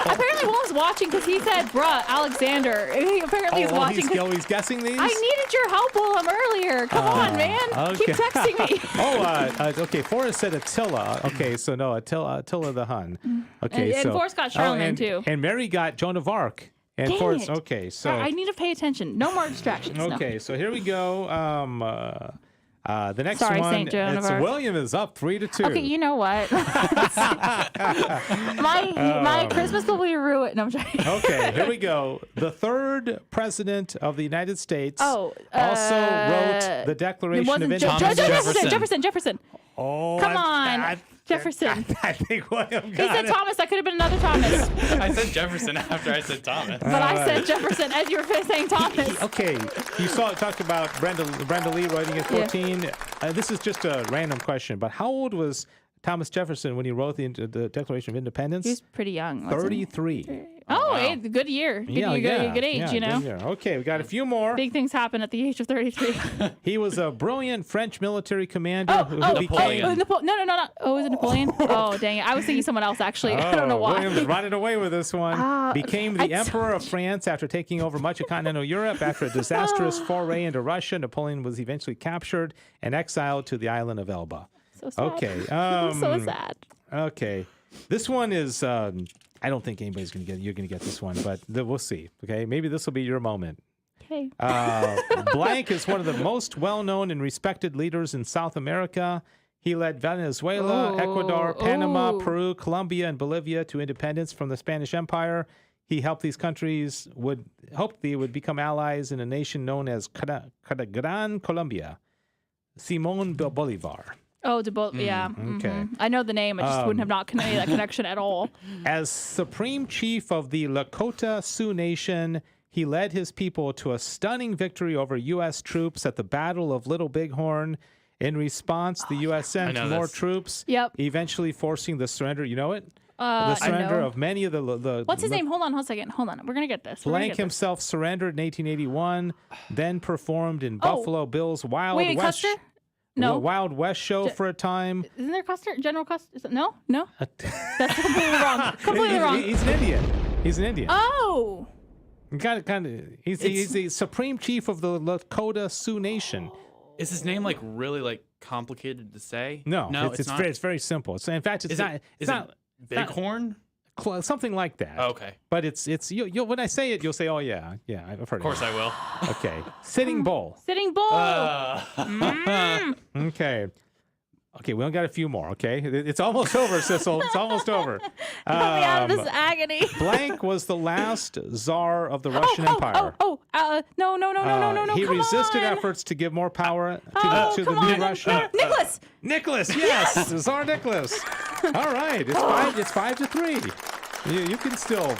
Apparently, Willem's watching because he said, bruh, Alexander. He apparently is watching. He's guessing these? I needed your help, Willem, earlier. Come on, man. Okay. Keep texting me. Okay. Forrest said Attila. Okay, so no, Attila the Hun. Okay, and Forrest got Charlemagne, too. And Mary got Joan of Arc. And Dang Forrest, it. okay, so. I need to pay attention. No more distractions. Okay, so here we go. The next Sorry, one, Saint Joan of Arc. William is up 3-2. Okay, you know what? my Christmas will be ruined. No, I'm joking. Okay, here we go. The third president of the United States also wrote the Declaration of Independence. Jefferson. Oh, Come on. Jefferson. I think William He got said it. Thomas. That could have been another Thomas. I said Jefferson after I said Thomas. But I said Jefferson as you were saying Thomas. Okay, you talked about Brenda Lee writing at 14. Yeah. This is just a random question, but how old was Thomas Jefferson when he wrote the Declaration of Independence? He was pretty young. 33. Oh, wow. Good year. Good age, you know. Okay, we got a few more. Big things happen at the age of 33. He was a brilliant French military commander who became... No. Oh, was it Napoleon? Oh, dang it. I was thinking someone else, actually. I don't know why. William's running away with this one. Became the Emperor of France after taking over much of continental Europe. After a disastrous foray into Russia, Napoleon was eventually captured and exiled to the island of Elba. So sad. Okay. So sad. Okay. This one is... I don't think anybody's going to get... You're going to get this one, but we'll see. Okay? Maybe this will be your moment. Okay. Blank is one of the most well-known and respected leaders in South America. He led Venezuela, Ecuador, Panama, Peru, Colombia, and Bolivia to independence from the Spanish Empire. He helped these countries hoped they would become allies in a nation known as Gran Colombia. Simón Bolívar. Oh, yeah. Okay. Mm-hmm. I know the name. I just wouldn't have not made that connection at all. As supreme chief of the Lakota Sioux Nation, he led his people to a stunning victory over U.S. troops at the Battle of Little Bighorn. In response, the U.S. sent more troops, eventually forcing the surrender. You know it? The surrender of many of the What's his name? Hold on a second. Hold on. We're going to get this. Blank himself surrendered in 1881, then performed in Buffalo Bill's Wild West. Custer? No. Wild West show for a time. Isn't there Custer? General Custer? No? That's completely wrong. Completely wrong. He's an Indian. Oh. He's the supreme chief of the Lakota Sioux Nation. Is his name really complicated to say? No, it's very simple. In fact, it's not Bighorn. Something like that. Oh, okay. But it's you when I say it, you'll say, "Oh yeah, I've heard of it." Of course I will. Okay. Sitting Bull. Sitting Bull. Okay. Okay, we only got a few more, okay? It's almost over, Sissel. It's almost over. Help me out of this agony. Blank was the last czar of the Russian Empire. No. He resisted efforts to give more power to the new Russia. Nicholas, yes, Tsar Nicholas. All right, it's 5-3. You can still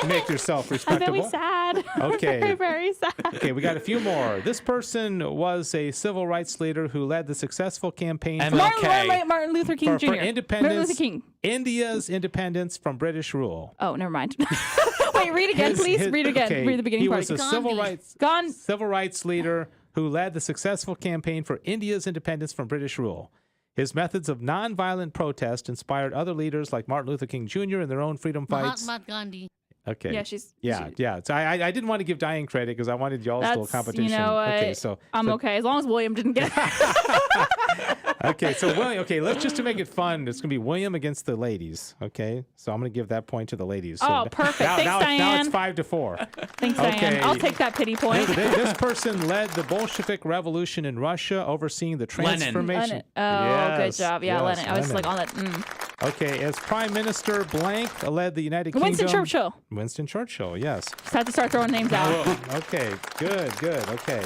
make yourself respectable. I'm very sad. Okay. Very, very sad. Okay, we got a few more. This person was a civil rights leader who led the successful campaign Martin Luther King Jr. for independence. Martin Luther King. India's independence from British rule. Oh, never mind. Wait, read again, please. Read again. Okay, read the beginning part. He was a civil rights leader who led the successful campaign for India's independence from British rule. His methods of nonviolent protest inspired other leaders like Martin Luther King Jr. in their own freedom fights. Mahatma Gandhi. Okay. Yeah, yeah. So I didn't want to give Diane credit because I wanted y'all's little competition. You know what? Okay, I'm okay as long as William didn't get it. Okay, so William. Okay, let's just to make it fun. It's gonna be William against the ladies. Okay, so I'm gonna give that point to the ladies. So perfect. Thanks, Diane. Now it's 5-4. Thanks, Diane. I'll take that pity point. This person led the Bolshevik Revolution in Russia, overseeing the transformation. Lenin. Oh, yes, good job. Yeah, Lenin. I was just like on that. Okay, as Prime Minister blank led the United Kingdom. Winston Churchill. Winston Churchill, yes. Just had to start throwing names out. Okay, good, okay.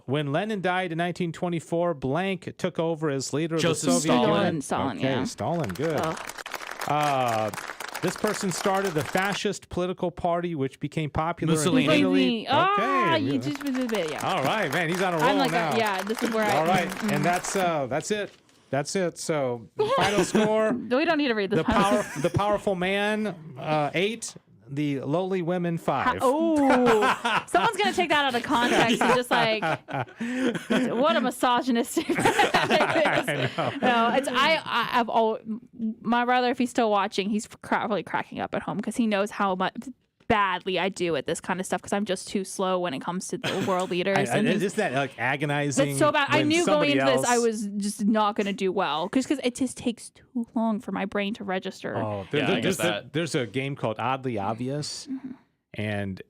When Lenin died in 1924, blank took over as leader of Joseph the Soviet Union. Stalin, okay, yeah. Stalin, good. This person started the fascist political party, which became popular Mussolini. in Italy. Okay. You Okay. just did a bit, yeah. All right, man, he's on a roll I'm like, now. yeah, this is where I. All right, and that's it. That's it. So final score: We don't need to read this. the powerful man 8, the lowly women 5. Oh, someone's gonna take that out of context and just like, what a misogynistic. I know. No, it's I've always, my brother, if he's still watching, he's probably cracking up at home because he knows how much badly I do at this kind of stuff because I'm just too slow when it comes to the world leaders. Isn't that like agonizing? That's so bad. I when knew going into somebody this I else- was just not going to do well because it just takes too long for my brain to register. Oh, I guess that. there's a game called Oddly Obvious, and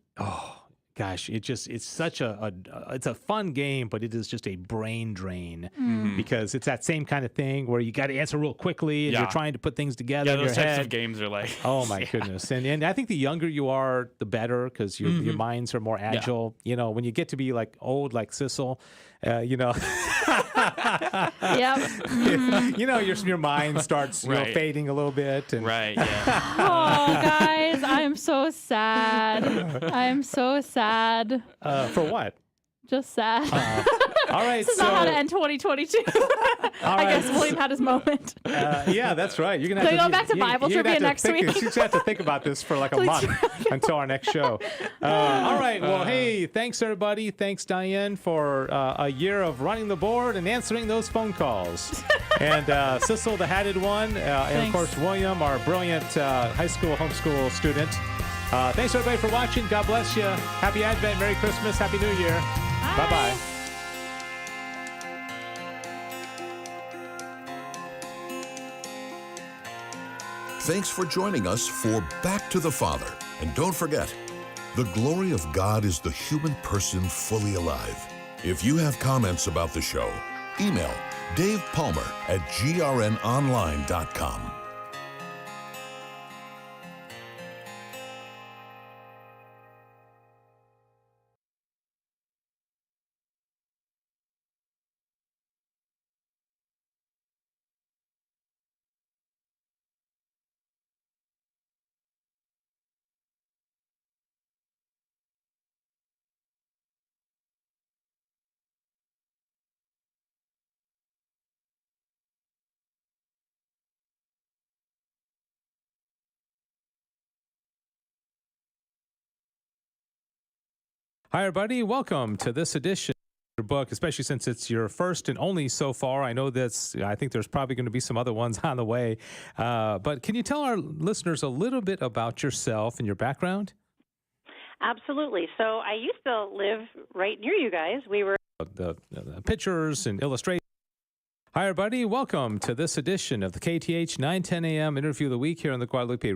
gosh, it's such it's a fun game, but it is just a brain drain because it's that same kind of thing where you got to answer real quickly and Yeah. you're trying to put things together Yeah, in your those types head. of games are like. Oh my goodness! And I think the younger you are, the better because your minds are more agile. You know, when you get to be like old, like Sissel, you know, Yep. you know, your mind starts Right. fading a little bit. And Right. Yeah. Oh, guys, I am so sad. I am so sad. For what? Just sad. All right, This is so not how to end 2022. I guess William had his moment. yeah, that's right. You're gonna Can have we go back to Bible you're gonna trivia have to next think- week? You just have to think about this for like a month until our next show. All right. Well, hey, thanks everybody. Thanks Diane for a year of running the board and answering those phone calls. And Sissel, the hatted one, and of Thanks. course William, our brilliant high school homeschool student. Thanks everybody for watching. God bless you. Happy Advent, Merry Christmas, Happy New Year. Bye bye. Thanks for joining us for Back to the Father. And don't forget, the glory of God is the human person fully alive. If you have comments about the show, email Dave Palmer at grnonline.com. Hi, everybody. Welcome to this edition of your book, especially since it's your first and only so far. I know I think there's probably going to be some other ones on the way. But can you tell our listeners a little bit about yourself and your background? Absolutely. So I used to live right near you guys. We were The pictures and illustrations. Hi, everybody. Welcome to this edition of the KTH 910 AM Interview of the Week here on the Guadalupe